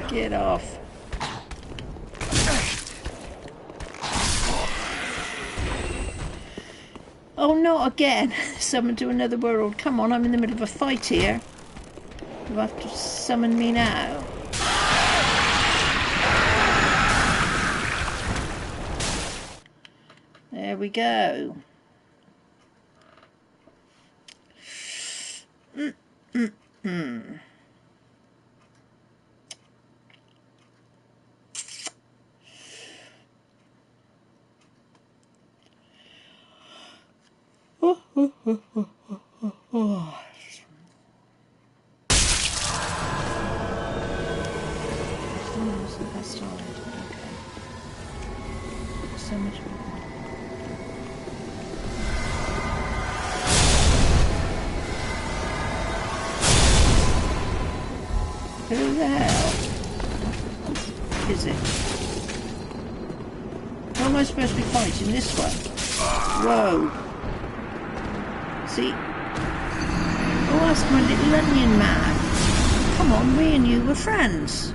Get off. Oh, not again. Summon to another world. Come on, I'm in the middle of a fight here. You have to summon me now. There we go. Who the hell is it? Who am I supposed to be fighting? This one? Whoa. See? Oh, that's my little onion man. Come on, me and you were friends.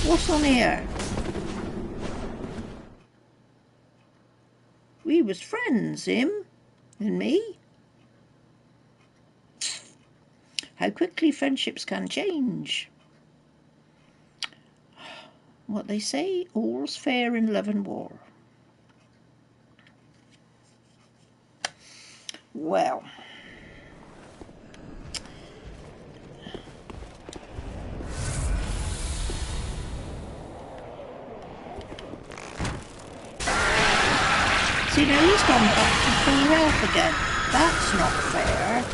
What's on here? We was friends, him and me. How quickly friendships can change. What they say, all's fair in love and war. Well. See, now he's gone back to full health again. That's not fair.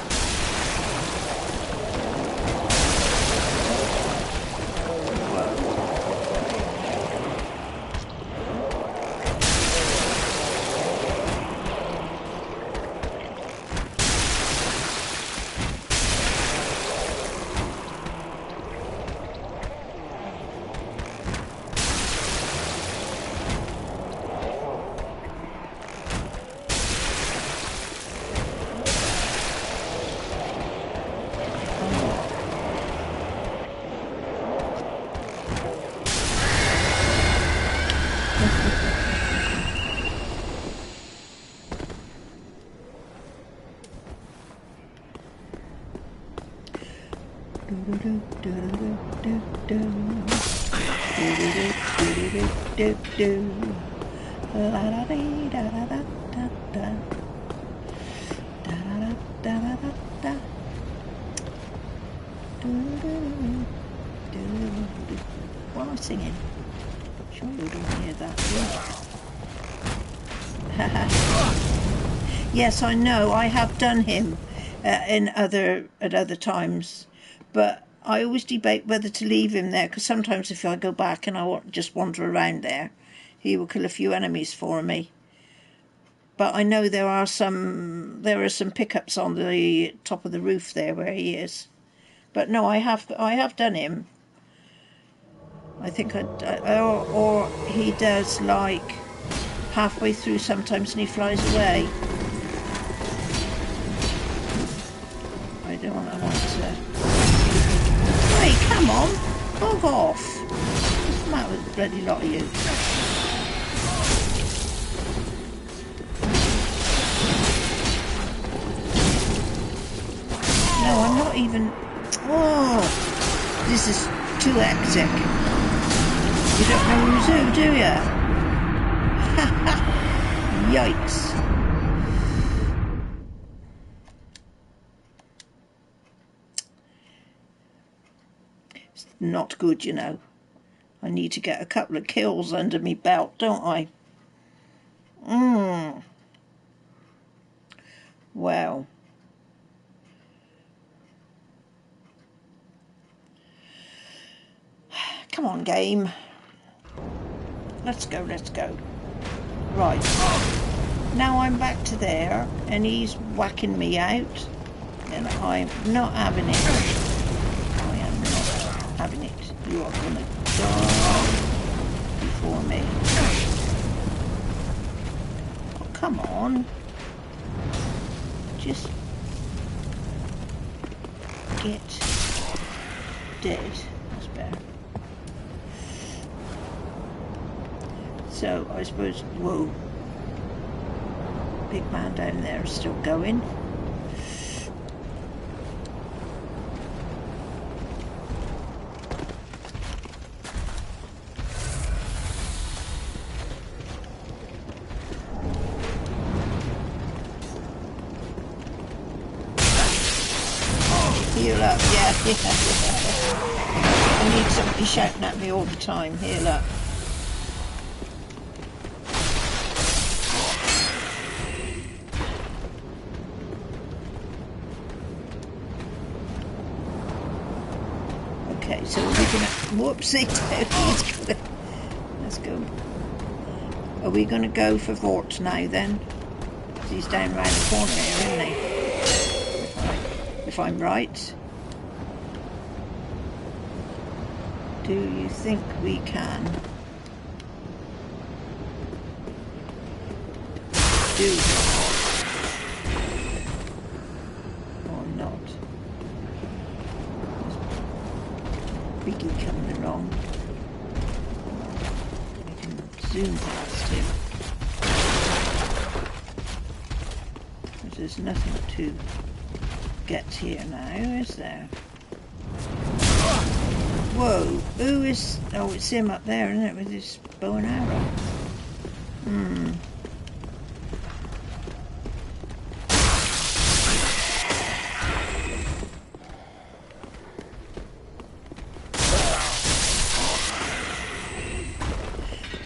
What am I singing? Sure you don't hear that. Yes, I know. I have done him at other times, but I always debate whether to leave him there, because sometimes if I go back and I just wander around there, he will kill a few enemies for me. But I know there are some pickups on the top of the roof there where he is. But no, I have done him. I think or he does like halfway through sometimes and he flies away. I don't want to. Hey, come on, bog off! What's the matter with the bloody lot of you? No, I'm not even. Oh, this is too hectic. You don't know who's who, do you? Yikes. It's not good, you know. I need to get a couple of kills under me belt, don't I? Well. Come on, game. Let's go. Right. Now I'm back to there, and he's whacking me out, and I'm not having it. I am not having it. You are going to die before me. Oh, come on. Just get dead. That's better. So I suppose, whoa, big man down there is still going. Heal up, yeah. I need somebody shouting at me all the time. Heal up. Okay, so we're gonna whoopsie. Let's go. Are we gonna go for Vort now then? He's down round the corner here, isn't he? If I'm right. Do you think we can do that or not? There's Biggie coming along. We can zoom past him. Because there's nothing to get here now, is there? Whoa, who is... Oh, it's him up there, isn't it, with his bow and arrow?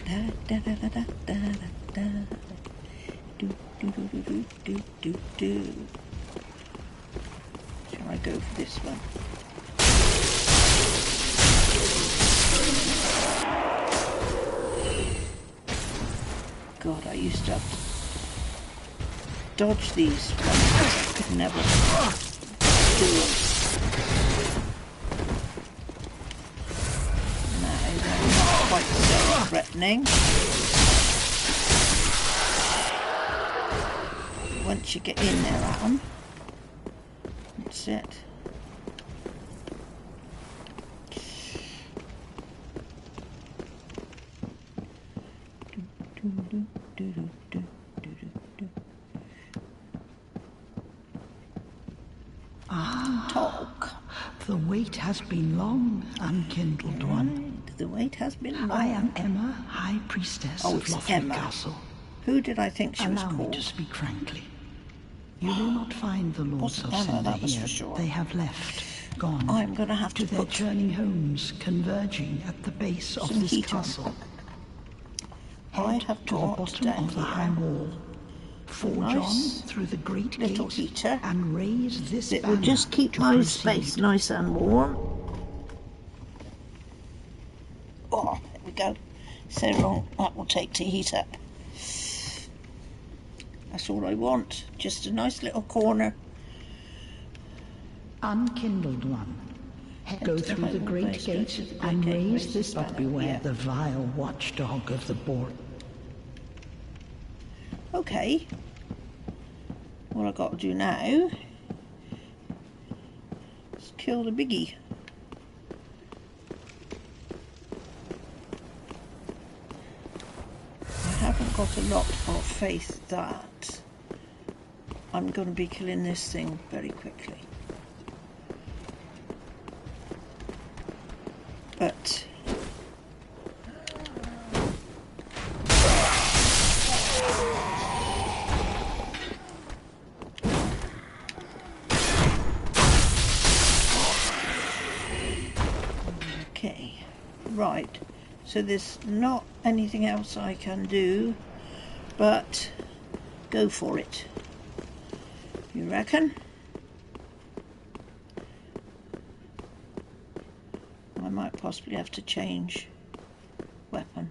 Da da da da da da da. Do do do do do do do. Shall I go for this one? God, I used to have to dodge these ones. I could never do them. No, they're not quite so threatening. Once you get in there at them, that's it. Talk. The wait has been long, unkindled one. The wait has been long. I am Emma, High Priestess of it's Lothric Emma. Castle. Who did I think she was Allow me called? to speak frankly. You will not find the Lords of Emma, Cinder that was here. for sure. They have left, gone. I'm going to have to their put journeying homes converging at the base of some this heat on. castle. I Head have to the got bottom down of the here high wall. Forge nice on through the great little gate heater. and raise this It will banner just keep to my proceed. space nice and warm. Oh, there we go. So long that will take to heat up. That's all I want. Just a nice little corner. Unkindled one. Go through the great gate and raise this, but beware the vile watchdog of the board. Okay. What I've got to do now is kill the biggie. I haven't got a lot of faith that I'm going to be killing this thing very quickly. But okay, right, so there's not anything else I can do but go for it. You reckon? I might possibly have to change weapon.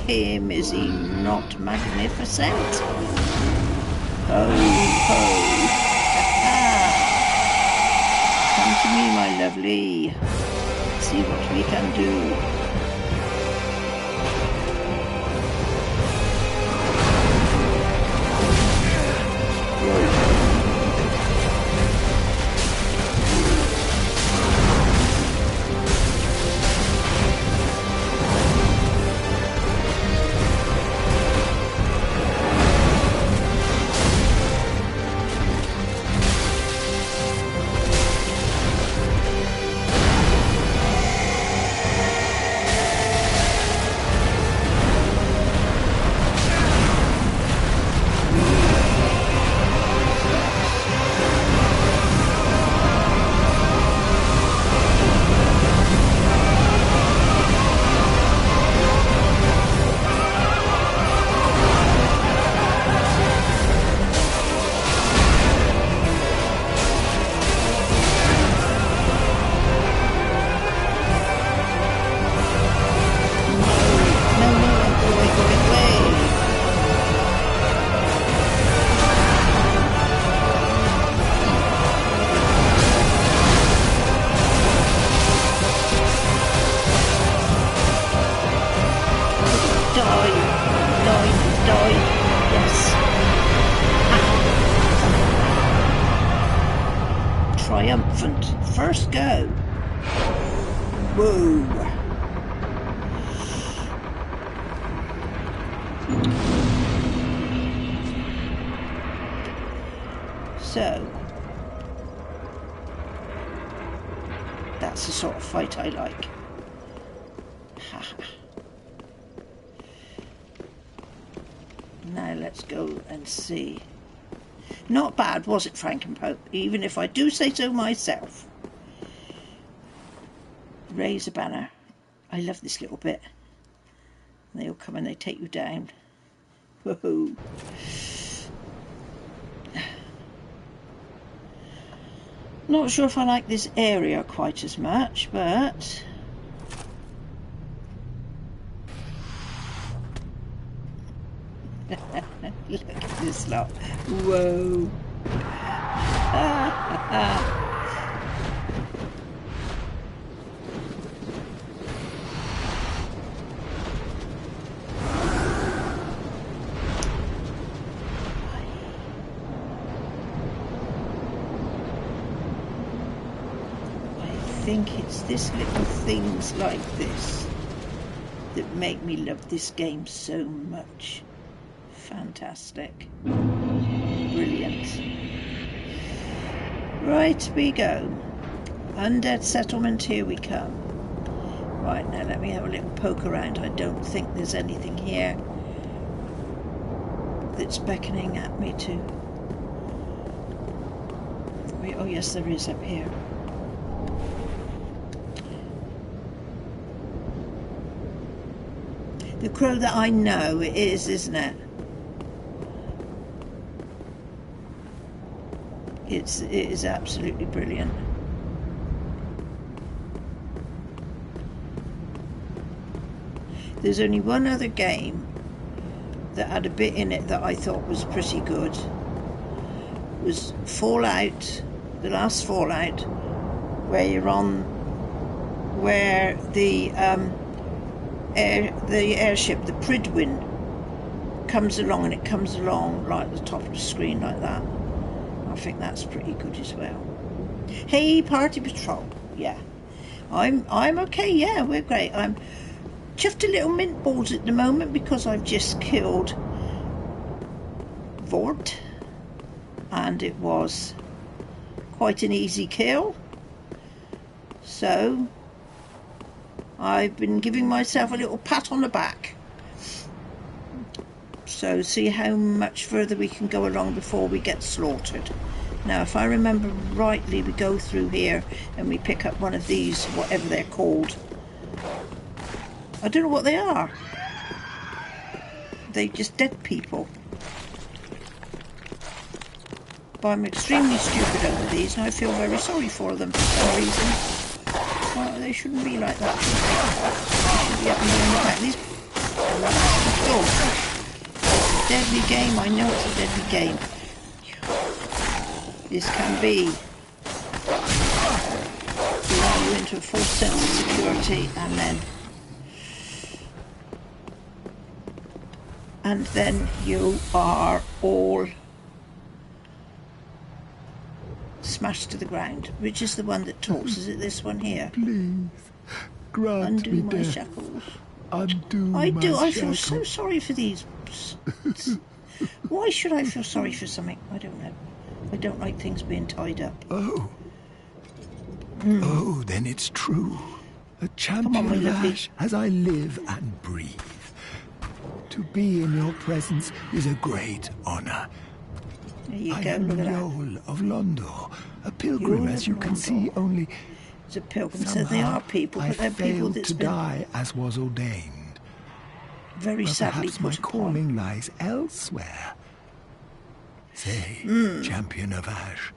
Him, is he not magnificent? Ho, ho. Come to me, my lovely. See what we can do. triumphant first go. Whoa. So, that's the sort of fight I like. Now let's go and see. Not bad, was it, Frankenpope? Even if I do say so myself. Raise a banner. I love this little bit. They all come and they take you down. Woohoo! Not sure if I like this area quite as much, but look at this lot. Whoa. I think it's this little things like this that make me love this game so much. Fantastic. Brilliant. Right, we go. Undead settlement, here we come. Right, now let me have a little poke around. I don't think there's anything here that's beckoning at me to... Oh yes, there is up here. The crow that I know it is, isn't it? It is absolutely brilliant. There's only one other game that had a bit in it that I thought was pretty good. It was Fallout, the last Fallout, where you're on, where the airship, the Pridwin, comes along, and it comes along right at the top of the screen like that. I think that's pretty good as well. Hey, Party Patrol. Yeah, I'm okay. Yeah, we're great. I'm chuffed a little mint balls at the moment because I've just killed Vort, and it was quite an easy kill. So I've been giving myself a little pat on the back. So see how much further we can go along before we get slaughtered. Now, if I remember rightly, we go through here and we pick up one of these, whatever they're called. I don't know what they are. They're just dead people. But I'm extremely stupid over these, and I feel very sorry for them for some reason. Well, they shouldn't be like that, should they? They should be up and down the back. These... Oh. It's a deadly game. I know it's a deadly game. This can be allow you into a false sense of security, and then you are all smashed to the ground. Which is the one that talks? Is it this one here? Please, grant Undo me my death. shackles. Undo I my do. I feel so shackles. sorry for these. Why should I feel sorry for something? I don't know. I don't like things being tied up. Oh. Oh, then it's true. A champion my lovely. Lash as I live and breathe. To be in your presence is a great honor. There you I go. am Look at that. Yol of Londor, a pilgrim, Yol as of you can Londor. see, only It's a pilgrim. So they somehow are people, I but they're people failed that's to been die as was ordained. very But sadly perhaps my put upon. calling lies elsewhere. Say, champion of Ash,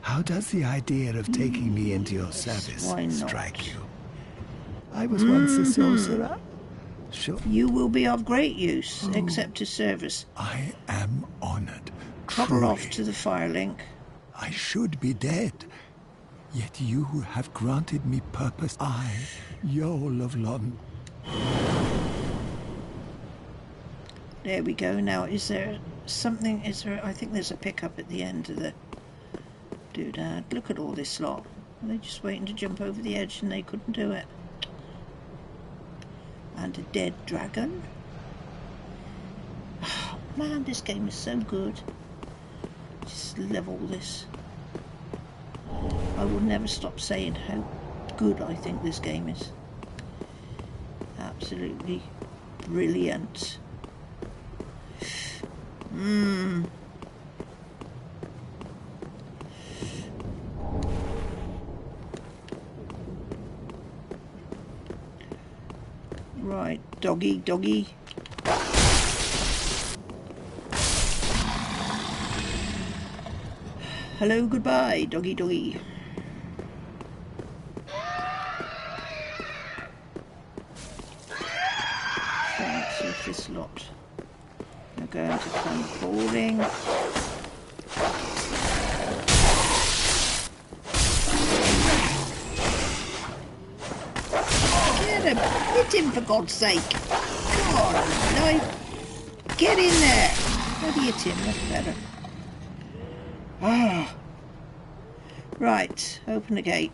how does the idea of taking me into your service why not? strike you? I was once a sorcerer. Sure, You will be of great use, except to service. I am honored. Travel Truly. off to the Firelink. I should be dead. Yet you have granted me purpose. I, Yol of London. There we go. Now, is there something? Is there? I think there's a pickup at the end of the Doodad, look at all this lot. Are they just waiting to jump over the edge and they couldn't do it? And a dead dragon. Oh, man, this game is so good. Just love all this. I will never stop saying how good I think this game is. Absolutely brilliant. Right, doggy, doggy. Hello, goodbye, doggy, doggy. Let's see if this lot are going to come falling. Hit him, for God's sake. Come on, no. Get in there. Maybe hit him, that's better. Ah. Right, open the gate.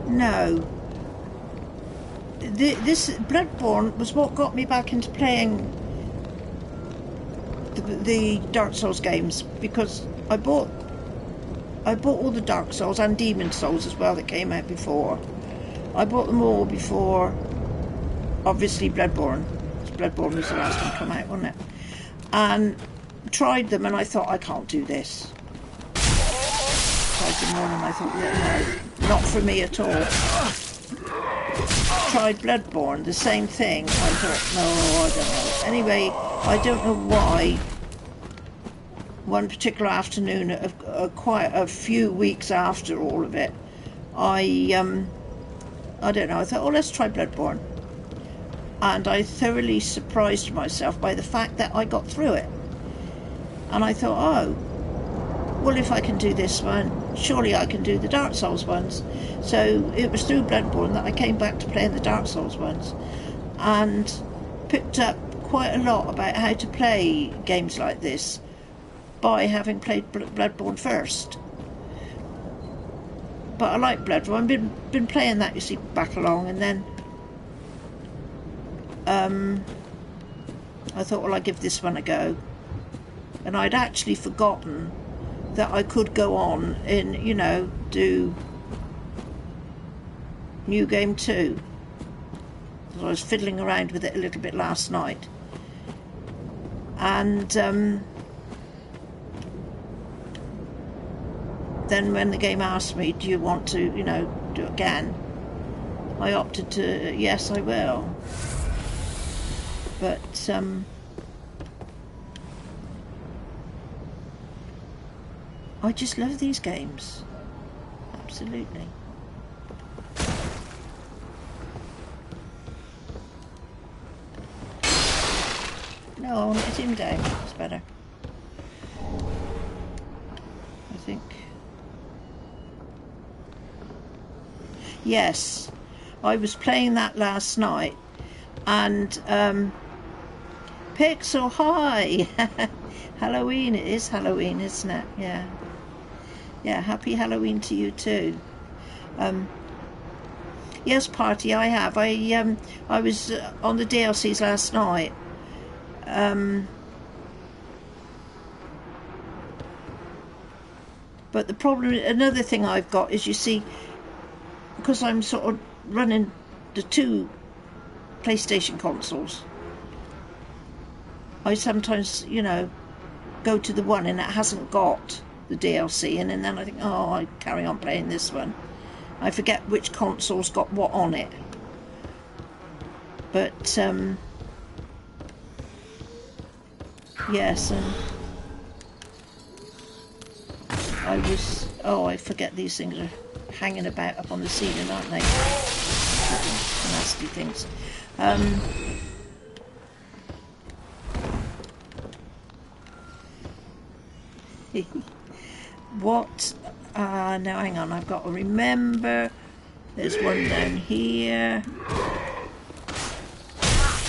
No. This Bloodborne was what got me back into playing the Dark Souls games, because I bought all the Dark Souls and Demon Souls as well that came out before. I bought them all before, obviously, Bloodborne. Bloodborne was the last one to come out, wasn't it? And tried them, and I thought, I can't do this. Tried them all, and I thought, no, not for me at all. Tried Bloodborne, the same thing. I thought, no, I don't know. Anyway, I don't know why. One particular afternoon, quite a few weeks after all of it, I don't know. I thought, oh, let's try Bloodborne, and I thoroughly surprised myself by the fact that I got through it. And I thought, oh, well, if I can do this one, surely I can do the Dark Souls ones. So it was through Bloodborne that I came back to playing the Dark Souls ones, and picked up quite a lot about how to play games like this by having played Bloodborne first. But I like Bloodborne. I've been playing that, you see, back along, and then I thought, well, I'll give this one a go. And I'd actually forgotten that I could go on and, you know, do New Game 2. So I was fiddling around with it a little bit last night. And then when the game asked me, do you want to, you know, do it again? I opted to, yes, I will. But, I just love these games. Absolutely. No, I want to hit him down. It's better. I think. Yes. I was playing that last night, and Pixel, hi! Halloween, it is Halloween, isn't it? Yeah. Yeah, happy Halloween to you too. Yes, party, I have. I was on the DLCs last night. But the problem, another thing I've got is, you see, because I'm sort of running the two PlayStation consoles, I sometimes, you know, go to the one and it hasn't got the DLC in, and then I think, oh, I carry on playing this one. I forget which console's got what on it. But yes, and I was, oh, I forget these things are hanging about up on the ceiling, aren't they? Nasty things. What? Now hang on, I've got to remember. There's one down here.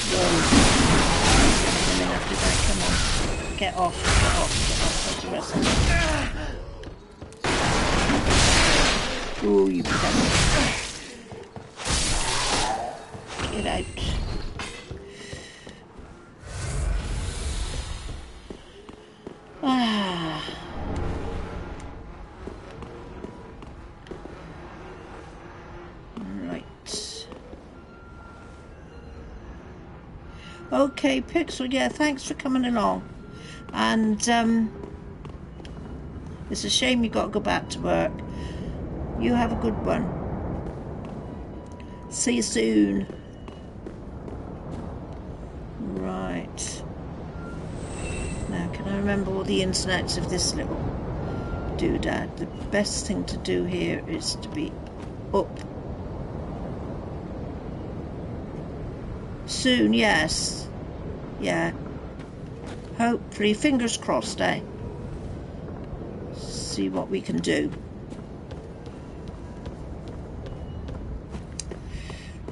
Whoa. Coming after that, come on. Get off, get off, get off. That's the rest of it. Ooh, you become. Get out. Ah. Right. Okay, Pixel, yeah, thanks for coming along. And it's a shame you got to go back to work. You have a good one. See you soon. Right. Now, can I remember all the ins and outs of this little doodad? The best thing to do here is to be up. Soon, yes. Yeah. Hopefully, fingers crossed, eh? See what we can do.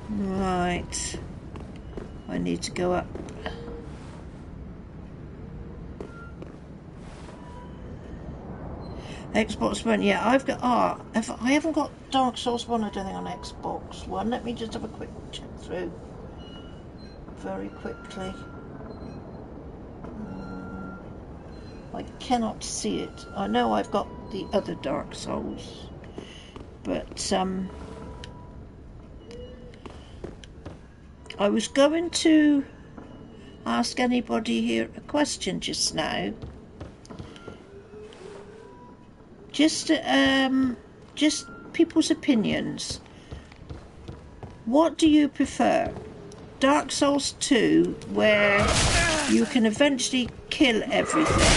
Right. I need to go up. Xbox One, yeah, I've got. I haven't got Dark Souls 1, I don't think, on Xbox One. Let me just have a quick check through. Very quickly. I cannot see it. I know I've got the other Dark Souls, but I was going to ask anybody here a question just now. Just people's opinions. What do you prefer? Dark Souls 2, where you can eventually kill everything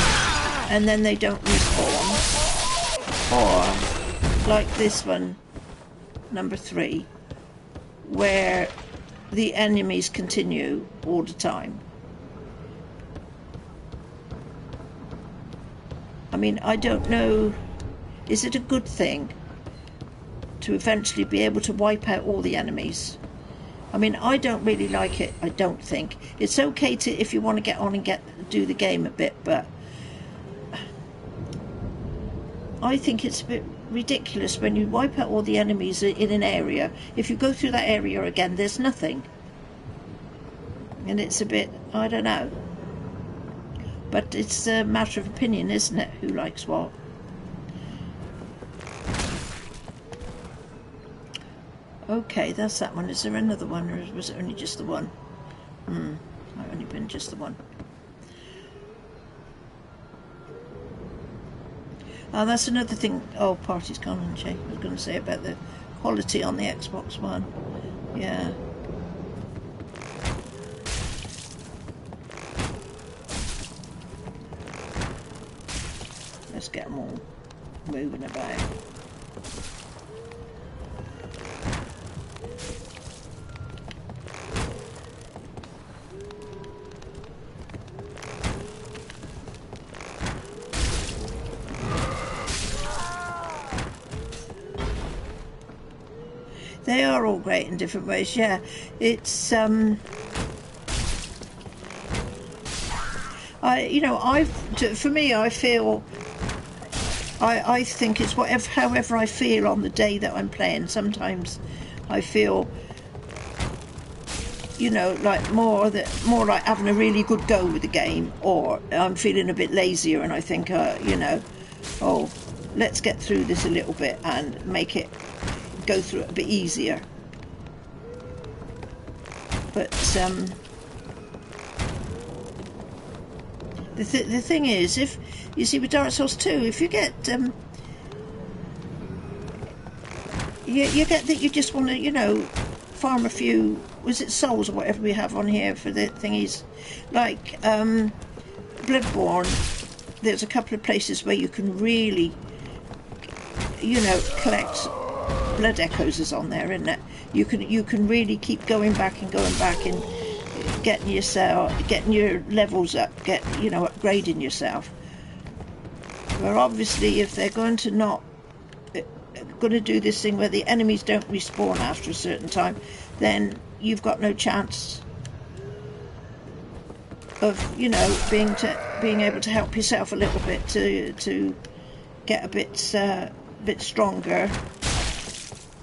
and then they don't respawn, or like this one, number 3, where the enemies continue all the time? I mean, I don't know, is it a good thing to eventually be able to wipe out all the enemies? I mean, I don't really like it, I don't think. It's okay to, if you want to get on and do the game a bit, but I think it's a bit ridiculous when you wipe out all the enemies in an area. If you go through that area again, there's nothing. And it's a bit, I don't know. But it's a matter of opinion, isn't it? Who likes what? Okay, that's that one. Is there another one, or was it only just the one? Might only been just the one. Oh, that's another thing. Oh, party's gone, hasn't she? I was going to say about the quality on the Xbox One. Yeah. Let's get them all moving about. They are all great in different ways, yeah. It's for me, I feel, I think it's however I feel on the day that I'm playing. Sometimes I feel, you know, like more like having a really good go with the game, or I'm feeling a bit lazier and I think, you know, oh, let's get through this a little bit and make it go through it a bit easier. But the thing is, if you see with Dark Souls 2, if you get you get that you just want to, you know, farm a few was it souls or whatever we have on here for the thingies, like Bloodborne. There's a couple of places where you can really, you know, collect blood echoes is on there, isn't it? You can really keep going back and getting your levels up, upgrading yourself. Where obviously if they're going to do this thing where the enemies don't respawn after a certain time, then you've got no chance of, you know, being able to help yourself a little bit to get a bit stronger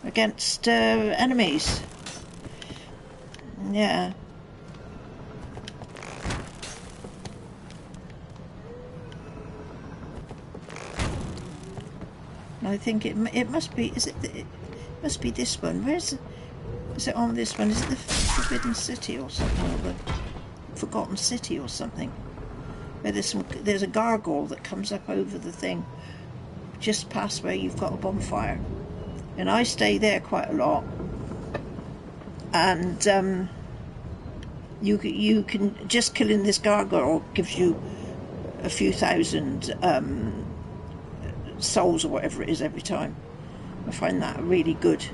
against enemies. Yeah. I think it must be. It must be this one. Is it on this one? Is it the Forbidden City or something, or the Forgotten City or something? Where there's a gargoyle that comes up over the thing, just past where you've got a bonfire, and I stay there quite a lot. And you can just killing this gargoyle gives you a few thousand souls or whatever it is every time. I find that a really good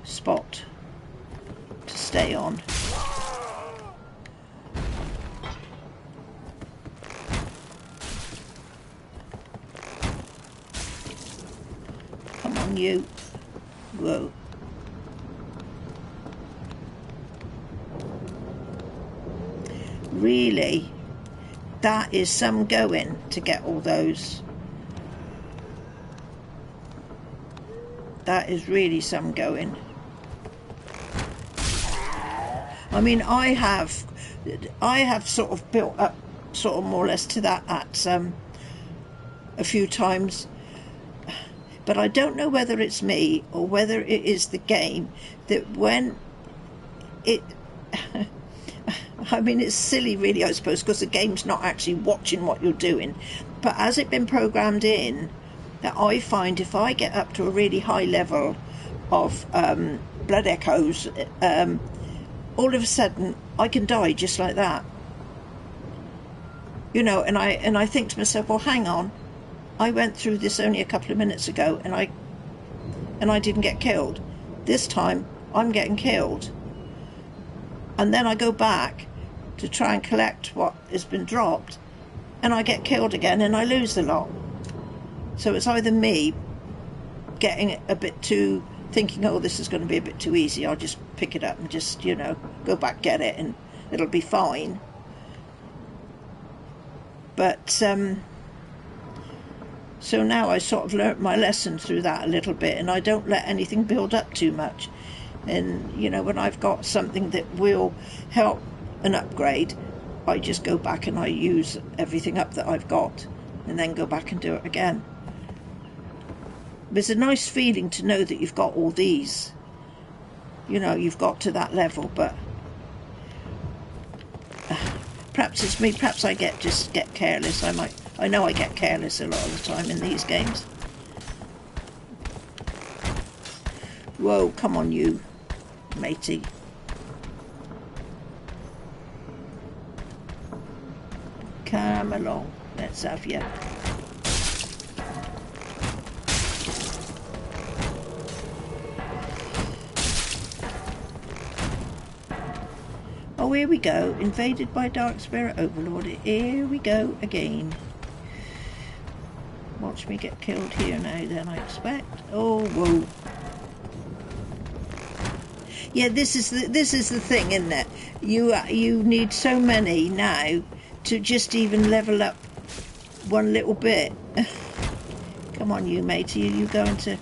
spot to stay on. Come on, you. Whoa. Really, that is some going to get all those. That is really some going. I mean, I have sort of built up sort of more or less to that at a few times, but I don't know whether it's me or whether it is the game that when it I mean, it's silly really, I suppose, because the game's not actually watching what you're doing, but has it been programmed in that I find if I get up to a really high level of blood echoes, all of a sudden I can die just like that, you know, and I think to myself, well, hang on, I went through this only a couple of minutes ago and I didn't get killed. This time I'm getting killed, and then I go back to try and collect what has been dropped and I get killed again and I lose the lot. So it's either me getting a bit too, thinking, oh, this is going to be a bit too easy, I'll just pick it up and just, you know, go back, get it, and it'll be fine. But so now I sort of learnt my lesson through that a little bit, and I don't let anything build up too much. And, you know, when I've got something that will help an upgrade, I just go back and I use everything up that I've got and then go back and do it again. It's a nice feeling to know that you've got all these, you know, you've got to that level, but perhaps it's me, perhaps I just get careless. I know I get careless a lot of the time in these games. Whoa, come on you, matey. Come along, let's have you. Oh, here we go. Invaded by Dark Spirit Overlord. Here we go again. Watch me get killed here now then, I expect. Oh, whoa. Yeah, this is the thing, isn't it? You need so many now to just even level up one little bit. Come on, you matey, you going to...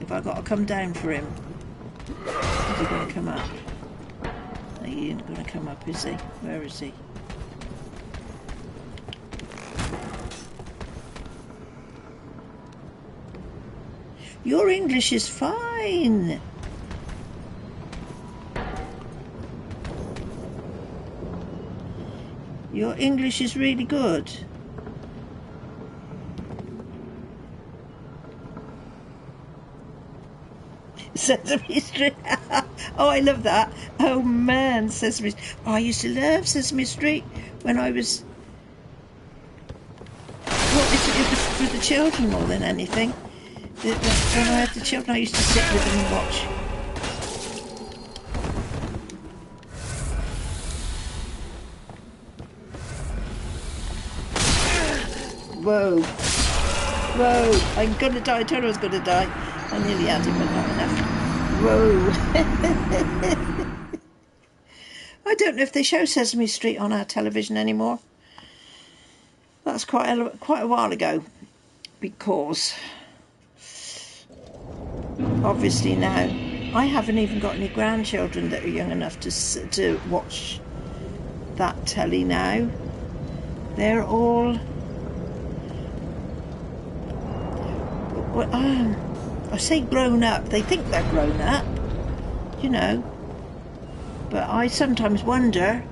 If I got to come down for him. Is he going to come up? No, he ain't going to come up, is he? Where is he? Your English is fine. Your English is really good. Sesame Street. Oh, I love that. Oh man, Sesame Street. Oh, I used to love Sesame Street when I was... Well, it was for the children more than anything. When I had the children, I used to sit with them and watch. Whoa. Whoa. I'm going to die. I told her I was going to die. I nearly had it, but not enough. Whoa. I don't know if they show Sesame Street on our television anymore. That's quite a while ago, because obviously now I haven't even got any grandchildren that are young enough to watch that telly now. They're all... I say grown up. They think they're grown up, you know. But I sometimes wonder,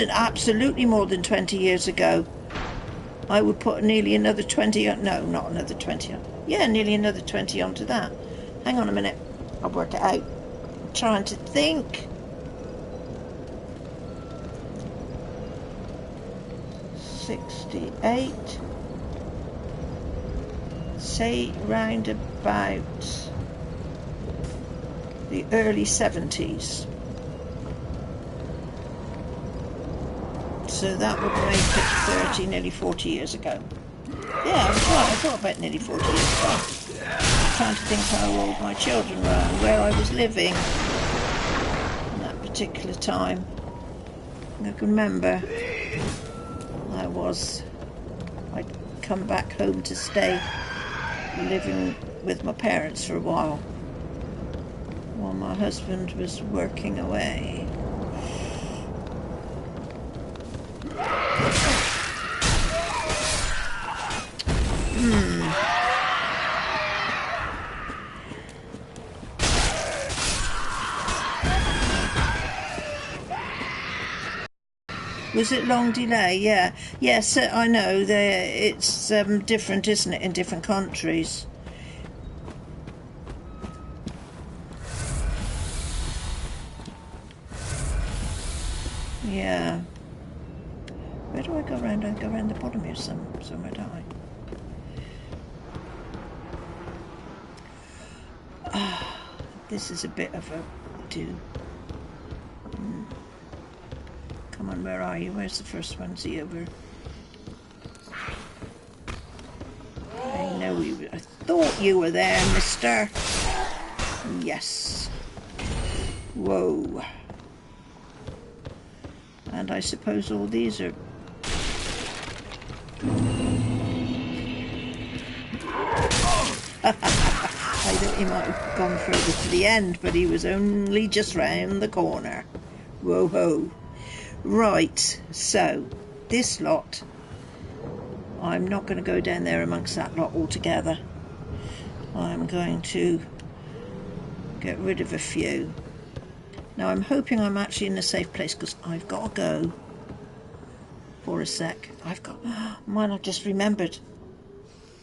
absolutely more than 20 years ago, I would put nearly another 20 on, no, not another 20 on, yeah, nearly another 20 onto that. Hang on a minute, I'll work it out. I'm trying to think. 68, say round about the early 70s. So that would make it 30, nearly 40 years ago. Yeah, I was right. I thought about nearly 40 years ago. I'm trying to think how old my children were and where I was living in that particular time. I can remember I'd come back home to stay living with my parents for a while my husband was working away. Was it long delay? Yeah. Yes, I know. It's different, isn't it, in different countries? Yeah. Where do I go around? I go around the bottom here somewhere, don't I? This is a bit of a do. Come on, where are you? Where's the first one? Is he over? I know I thought you were there, mister. Yes. Whoa. And I suppose all these are... I thought he might have gone further to the end, but he was only just round the corner. Whoa-ho. Right, so this lot, I'm not going to go down there amongst that lot altogether. I'm going to get rid of a few. Now I'm hoping I'm actually in a safe place, because I've got to go for a sec. Mine, I've just remembered.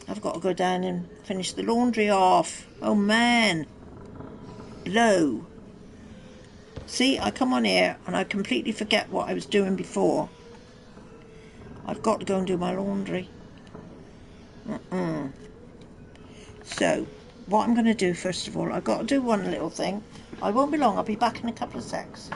I've got to go down and finish the laundry off. Oh man. Blow. See, I come on here and I completely forget what I was doing before. I've got to go and do my laundry. So, what I'm going to do first of all, I've got to do one little thing. I won't be long, I'll be back in a couple of secs.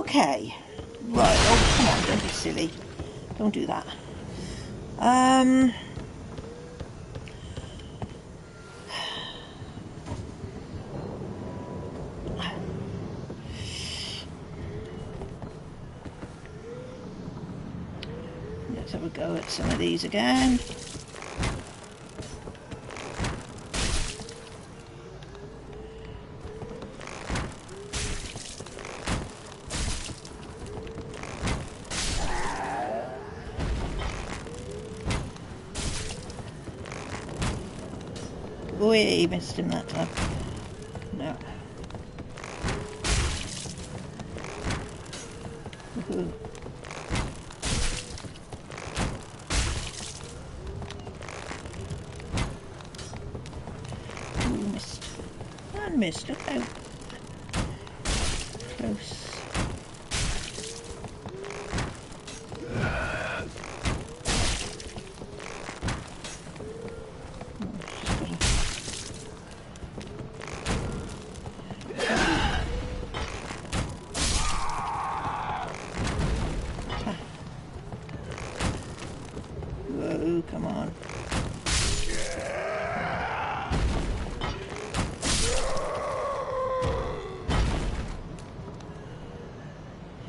Okay. Right, oh come on, don't be silly. Don't do that. Let's have a go at some of these again. Oh, yeah, he missed him that time. No. Woohoo. Ooh, missed. And missed. Okay. Close. Whoa, come on.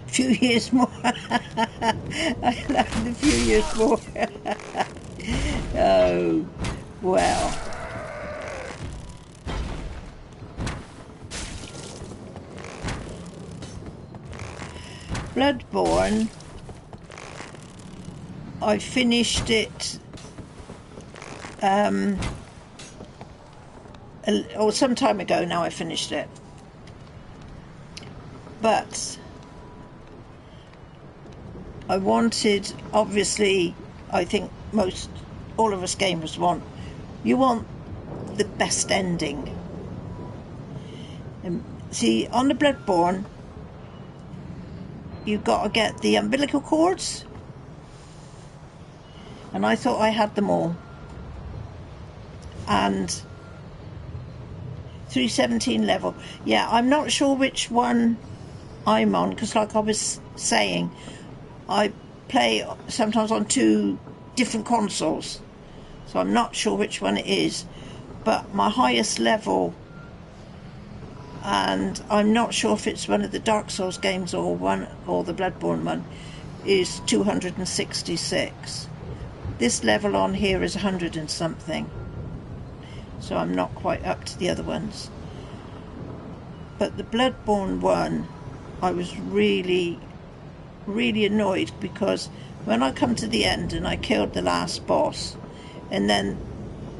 Few years more. I love the few years more. Oh, well. Bloodborne, I finished it some time ago now. I finished it, but I wanted, obviously, I think all of us gamers want the best ending. And see, on the Bloodborne, you've got to get the umbilical cords, and I thought I had them all. And 317 level, yeah, I'm not sure which one I'm on, because like I was saying, I play sometimes on 2 different consoles, so I'm not sure which one it is, but my highest level, and I'm not sure if it's one of the Dark Souls games or the Bloodborne one, is 266. This level on here is 100 and something, so I'm not quite up to the other ones. But the Bloodborne one, I was really annoyed, because when I come to the end and I killed the last boss, and then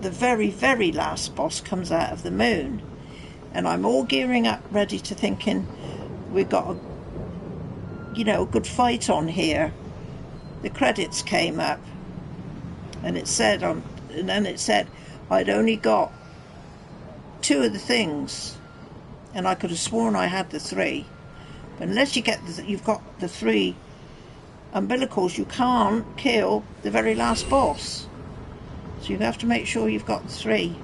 the very last boss comes out of the moon, and I'm all gearing up ready to thinking we've got a good fight on here, the credits came up, and it said I'd only got 2 of the things, and I could have sworn I had the 3. But unless you've got the 3 umbilicals, you can't kill the very last boss. So you have to make sure you've got the 3.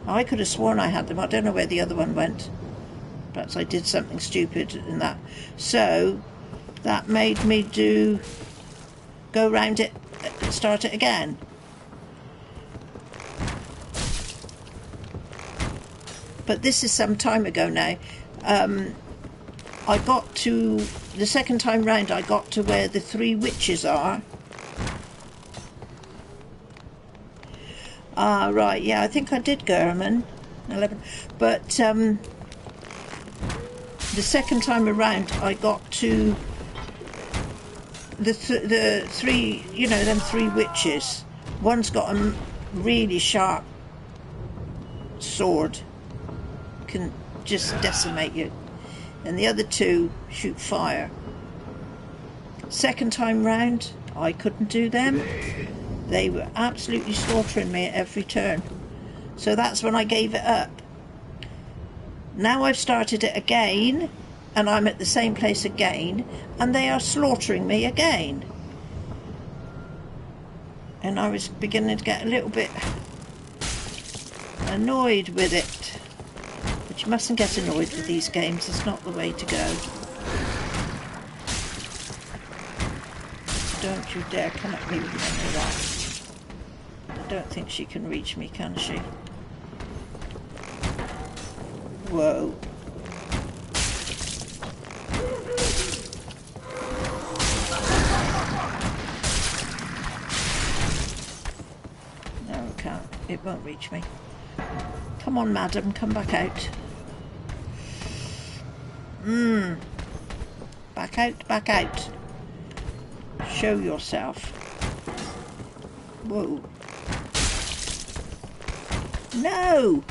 I could have sworn I had them. I don't know where the other one went. Perhaps I did something stupid in that. So that made me go round it, start it again. But this is some time ago now. I got to, the second time round, I got to where the 3 witches are. Ah, right, yeah, I think I did German 11, but the second time around I got to the 3, them 3 witches. One's got a really sharp sword, can just decimate you, and the other 2 shoot fire. Second time round, I couldn't do them. They were absolutely slaughtering me at every turn. So that's when I gave it up. Now I've started it again, and I'm at the same place again, and they are slaughtering me again. And I was beginning to get a little bit annoyed with it. But you mustn't get annoyed with these games, it's not the way to go. don't you dare come at me with any of that. I don't think she can reach me, can she? Whoa. No, it can't. It won't reach me. Come on, madam, come back out. Back out, back out. Show yourself. Whoa. No!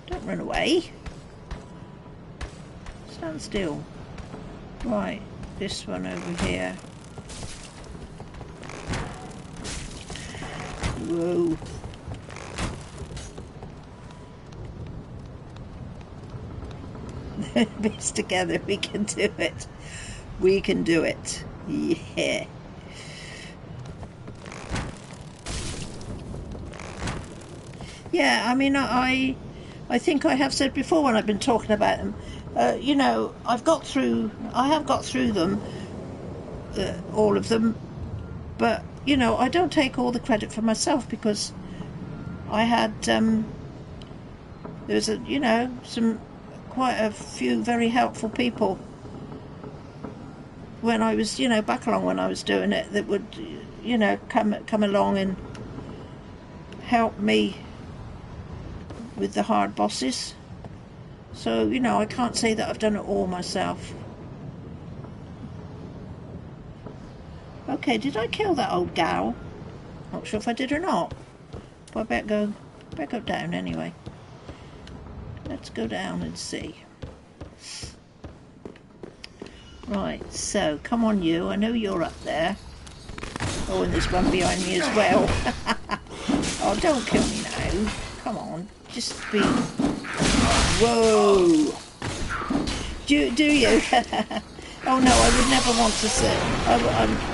Don't run away. Stand still. Right, this one over here. Whoa. Bits together, we can do it. We can do it. Yeah. Yeah, I mean, I think I have said before when I've been talking about them, you know, I have got through them, all of them, but, you know, I don't take all the credit for myself, because I had, there was, you know, quite a few very helpful people when I was, you know, back along when I was doing it, that would, you know, come along and help me with the hard bosses. So, you know, I can't say that I've done it all myself. Okay, did I kill that old gal? Not sure if I did or not. But I better go down anyway. Let's go down and see. Right, so come on you, I know you're up there. Oh, and there's one behind me as well. Oh, don't kill me now. Come on, just be... Whoa! Do you? Oh no, I would never want to say...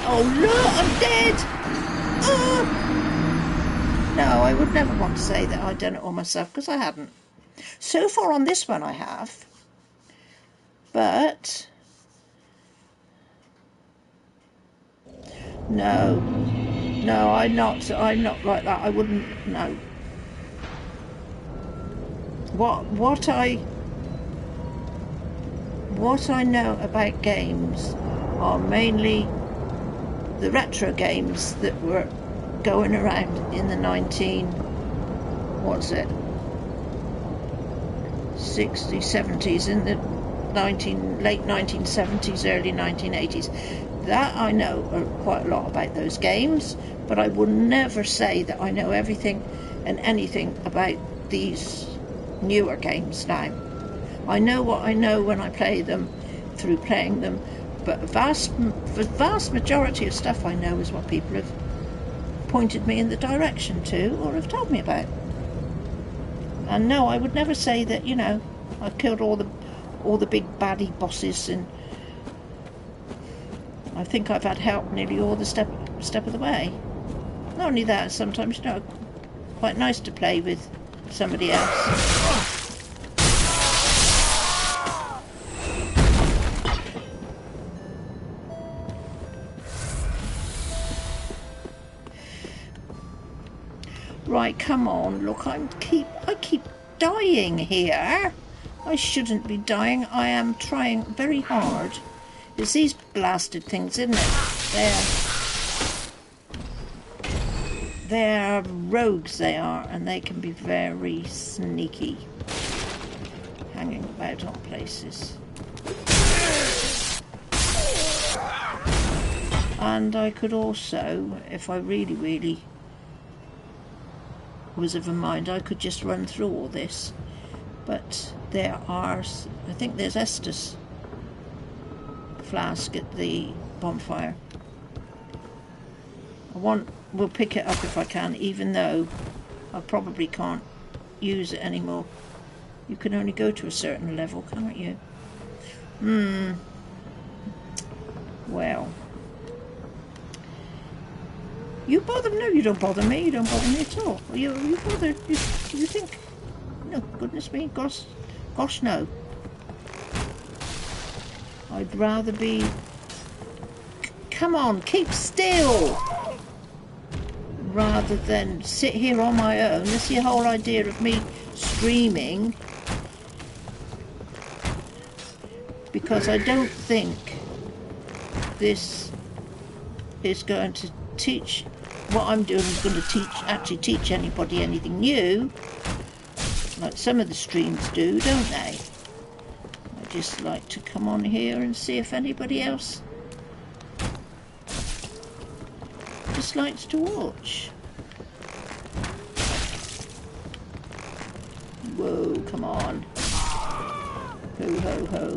oh look, I'm dead! Oh. No, I would never want to say that I'd done it all myself, because I hadn't. So far on this one I have. But... No, I'm not like that. I wouldn't. No. What I know about games are mainly the retro games that were going around in the 60s, 70s, in the late 1970s, early 1980s. That I know quite a lot about those games, but I would never say that I know everything and anything about these newer games now. I know what I know when I play them through playing them, but the vast majority of stuff I know is what people have pointed me in the direction to or have told me about. And no, I would never say that, you know, I've killed all the big baddie bosses, and I think I've had help nearly all the step of the way. Not only that, sometimes, you know, quite nice to play with somebody else. Right, come on, look, I keep dying here. I shouldn't be dying. I am trying very hard. It's these blasted things, isn't it? They're rogues, they are, and they can be very sneaky, hanging about on places. And I could also, if I really was of a mind, I could just run through all this. But there are, I think there's Estus flask at the bonfire. We'll pick it up if I can, even though I probably can't use it anymore. You can only go to a certain level, can't you? Well, you bother? No, you don't bother me. You don't bother me at all. You bother? You think? No, goodness me, gosh, no. come on, keep still! Rather than sit here on my own. That's the whole idea of me streaming. Because I don't think this is going to teach, what I'm doing is going to actually teach anybody anything new, like some of the streams do, don't they? I just like to come on here and see if anybody else just likes to watch. Whoa, come on. Ho, ho, ho.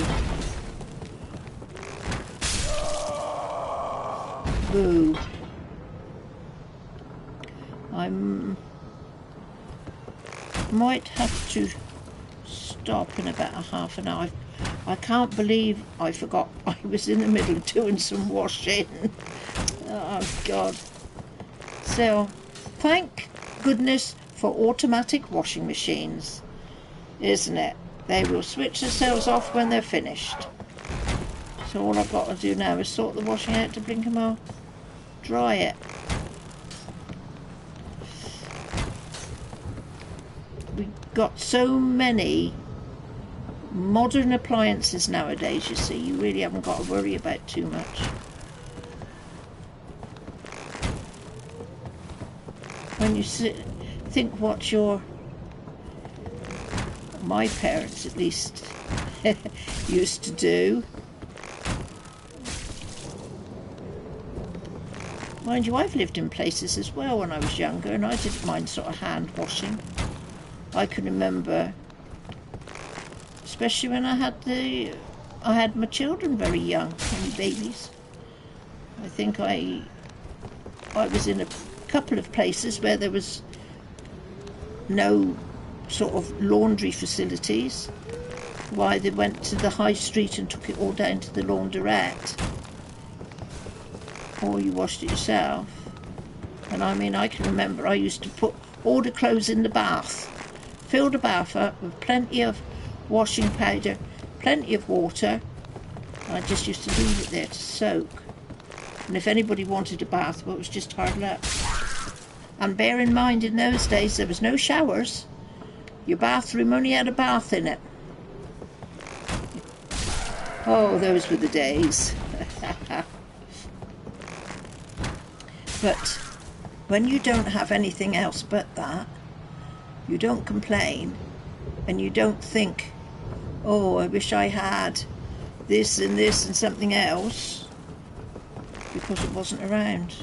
Boo. Might have to stop in about a half an hour. I can't believe I forgot I was in the middle of doing some washing. Oh God. So, thank goodness for automatic washing machines, isn't it? They will switch themselves off when they're finished. So all I've got to do now is sort the washing out to blink them out, dry it. We've got so many modern appliances nowadays, you see, you really haven't got to worry about too much. When you think what my parents at least used to do. Mind you, I've lived in places as well when I was younger, and I didn't mind sort of hand washing. I can remember, especially when I had my children very young, my babies. I think I was in a couple of places where there was no sort of laundry facilities. Why, they went to the high street and took it all down to the laundrette, or you washed it yourself. And I mean, I can remember I used to put all the clothes in the bath, fill the bath up with plenty of washing powder, plenty of water, and I just used to leave it there to soak. And if anybody wanted a bath, well, it was just hard luck. And bear in mind, in those days there was no showers. Your bathroom only had a bath in it. Oh, those were the days. But when you don't have anything else but that, you don't complain, and you don't think, oh, I wish I had this and this and something else, because it wasn't around.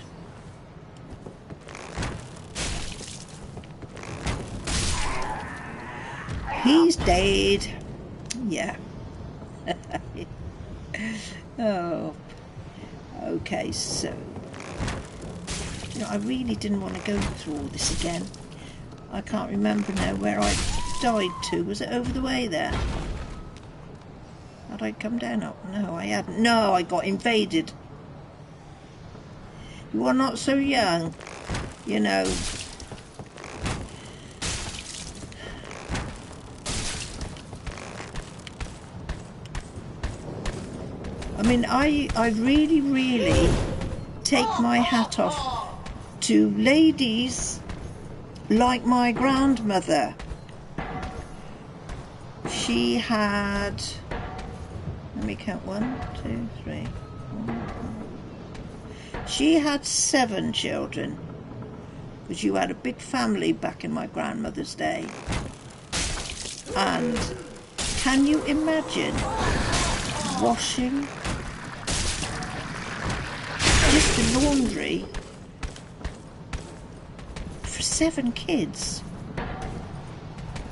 He's dead. Yeah. Oh. Okay, so I really didn't want to go through all this again. I can't remember now where I died to. Was it over the way there? Had I come down? Oh, no, I hadn't. No, I got invaded. You are not so young, you know. I mean, I really, really take my hat off to ladies like my grandmother. She had, let me count, 1, 2, 3, 4. She had 7 children, because you had a big family back in my grandmother's day. And can you imagine washing just the laundry for 7 kids?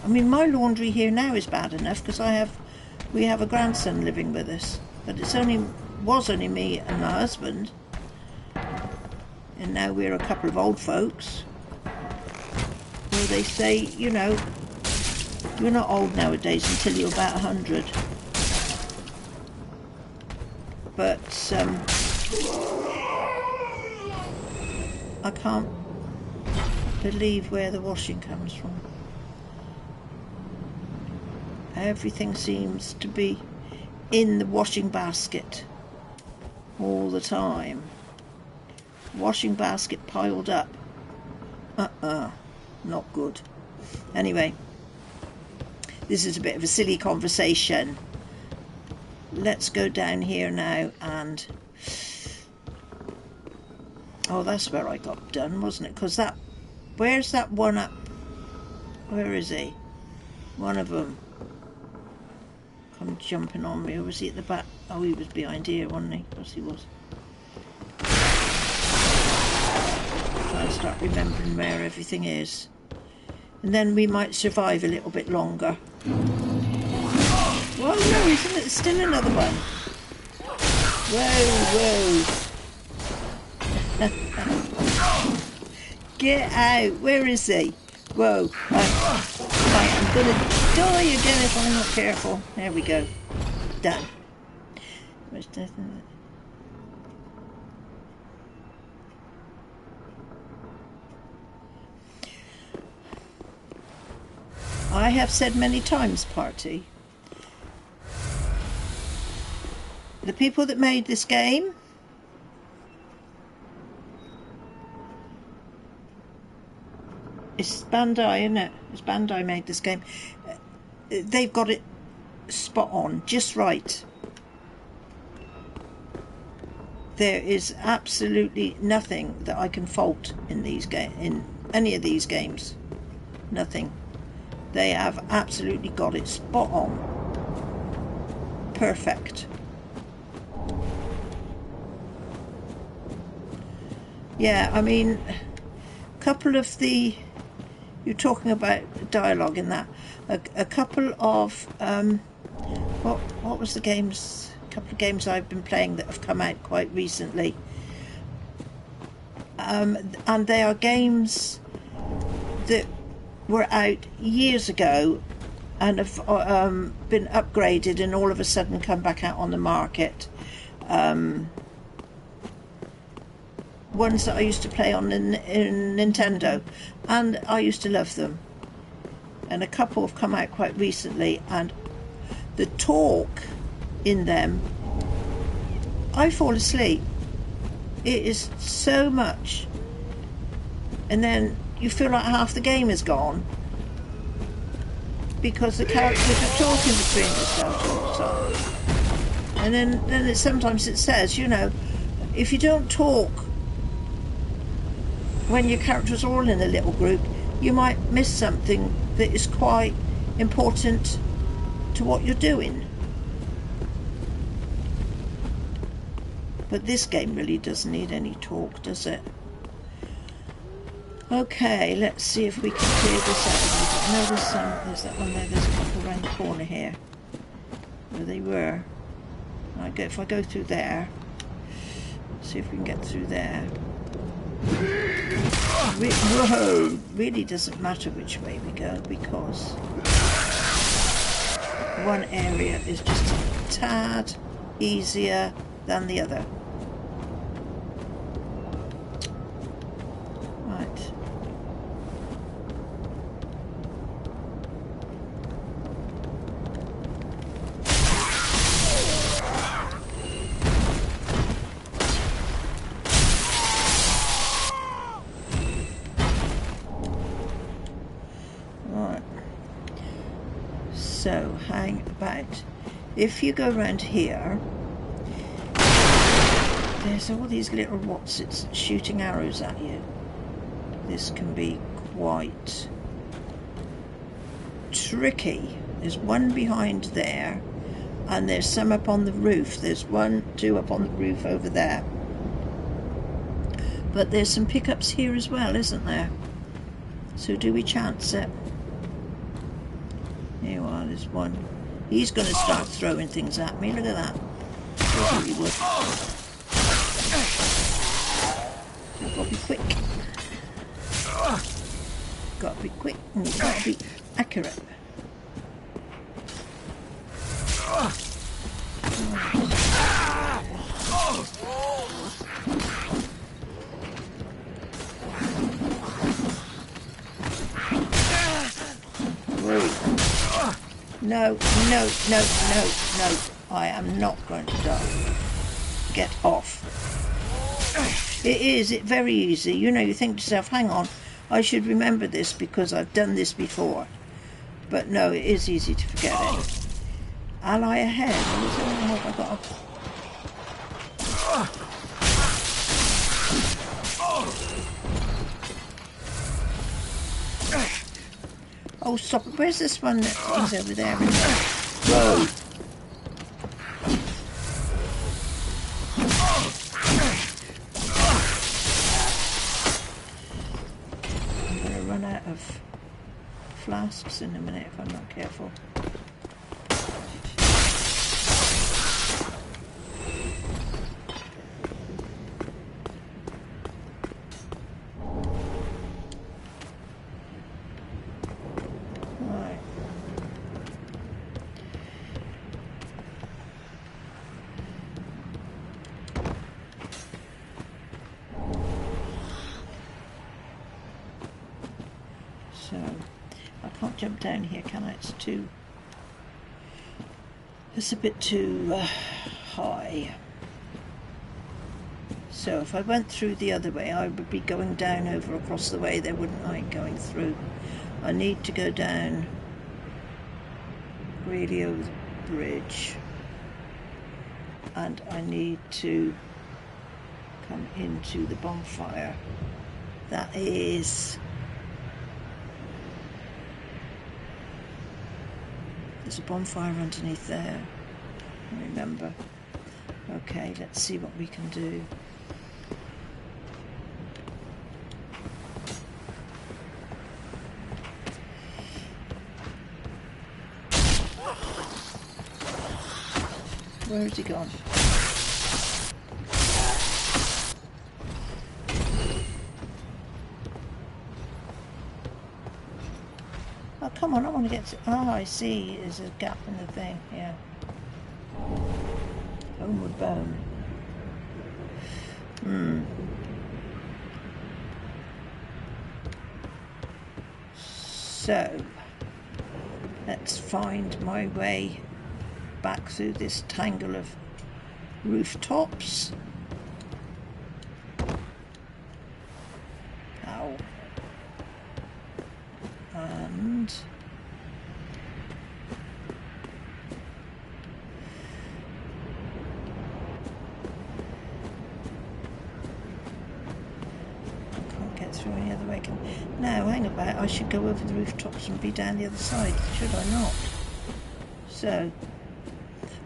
I mean, my laundry here now is bad enough because we have a grandson living with us, but was only me and my husband, and now we're a couple of old folks. Well, they say, you know, you're not old nowadays until you're about 100. But I can't believe where the washing comes from. Everything seems to be in the washing basket all the time. Washing basket piled up. Not good. Anyway, this is a bit of a silly conversation. Let's go down here now and... Oh, that's where I got done, wasn't it? Because that... Where's that one up? Where is he? One of them. Come jumping on me. Or was he at the back? Oh, he was behind here, wasn't he? Yes, he was. I'll start remembering where everything is. And then we might survive a little bit longer. Well, no, isn't it? Still another one. Whoa, whoa. Get out. Where is he? Whoa. I'm going to die again if I'm not careful. There we go. Done. I have said many times, party, the people that made this game it's Bandai, isn't it? It's Bandai made this game. They've got it spot on, just right. There is absolutely nothing that I can fault in in any of these games. Nothing. They have absolutely got it spot on. Perfect. Yeah, I mean, a couple of the... You're talking about dialogue in that. A couple of... what was the games... A couple of games I've been playing that have come out quite recently. And they are games that were out years ago and have been upgraded and all of a sudden come back out on the market. Ones that I used to play on in Nintendo, and I used to love them. And a couple have come out quite recently, and the talk in them, I fall asleep. It is so much, and then you feel like half the game is gone because the characters are talking between themselves all the time. And then sometimes it says, you know, if you don't talk when your characters are all in a little group, you might miss something that is quite important to what you're doing. But this game really doesn't need any talk, does it? Okay, let's see if we can clear this out. I know there's that one there, there's a couple around the corner here. Where they were. If I go through there, see if we can get through there. Whoa! Really doesn't matter which way we go because one area is just a tad easier than the other. Right. So hang about. If you go around here, there's all these little whatsits shooting arrows at you. This can be quite tricky. There's one behind there, and there's some up on the roof. There's two up on the roof over there. But there's some pickups here as well, isn't there? So do we chance it? Here you are, there's one. He's going to start throwing things at me. Look at that. I thought he would. I've got to be quick. Got to be quick and you've got to be accurate. No, no, no, no, no. I am not going to die. Get off. It is, it's very easy. You know, you think to yourself, hang on, I should remember this because I've done this before. But no, it is easy to forget it. Ally ahead. Oh, have I got a... Oh, stop it. Where's this one that is over there? Whoa. I'm going to run out of flasks in a minute if I'm not careful. So, I can't jump down here, can I? It's a bit too high. So if I went through the other way, I would be going down over across the way there, wouldn't I, going through? I need to go down really over the bridge. And I need to come into the bonfire. That is... There's a bonfire underneath there, I remember. Okay, let's see what we can do. Where has he gone? Oh, come on, I want to get to... Oh, I see. There's a gap in the thing. Yeah. Homeward bound. So, let's find my way back through this tangle of rooftops. Ow. And I can't get through any other way. No, hang about. I should go over the rooftops and be down the other side, should I not? So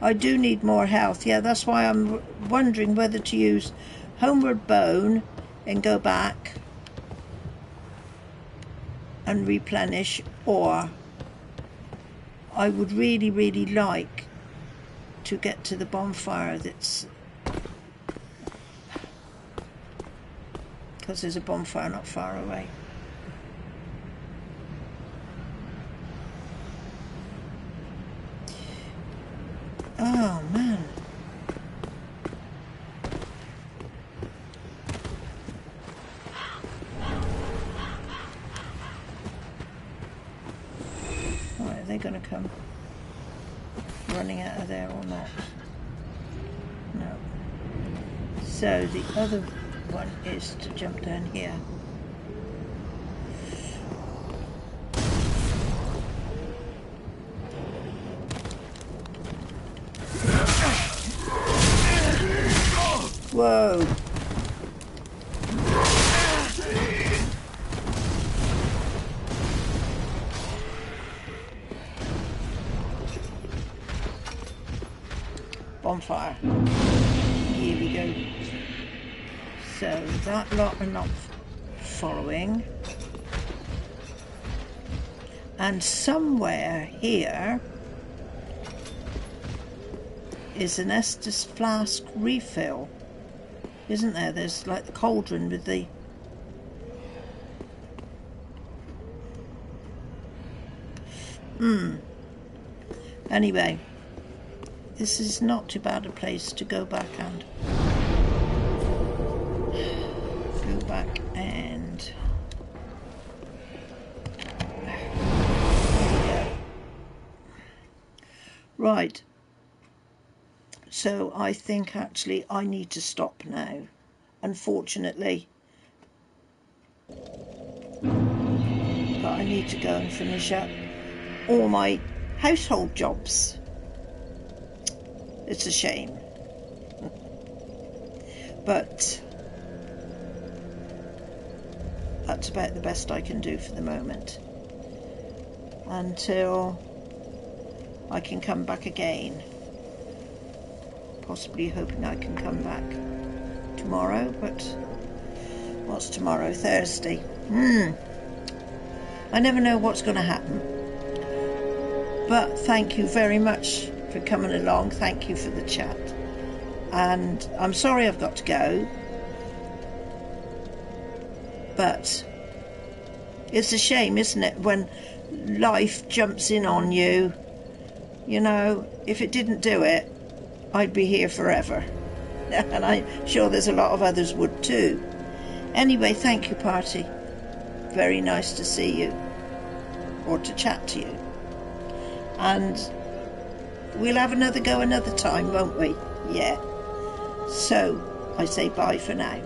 I do need more health. Yeah, that's why I'm wondering whether to use Homeward Bone and go back and replenish, or I would really, really like to get to the bonfire that's... because there's a bonfire not far away. Oh, man. Right, are they going to come running out of there or not? No. So the other one is to jump down here. Whoa. Bonfire. Here we go. So that lot are not following. And somewhere here is an Estus flask refill. Isn't there? There's like the cauldron with the... Anyway, this is not too bad a place to go back and... go back and... Right. So I think actually I need to stop now. unfortunately. But I need to go and finish up all my household jobs. It's a shame. But that's about the best I can do for the moment. Until I can come back again. Possibly hoping I can come back tomorrow, but what's tomorrow? Thursday. I never know what's going to happen. But thank you very much for coming along. Thank you for the chat. And I'm sorry I've got to go. But it's a shame, isn't it, when life jumps in on you. You know, if it didn't do it, I'd be here forever. And I'm sure there's a lot of others would too. Anyway, thank you, party. Very nice to see you. Or to chat to you. And we'll have another go another time, won't we? Yeah. So, I say bye for now.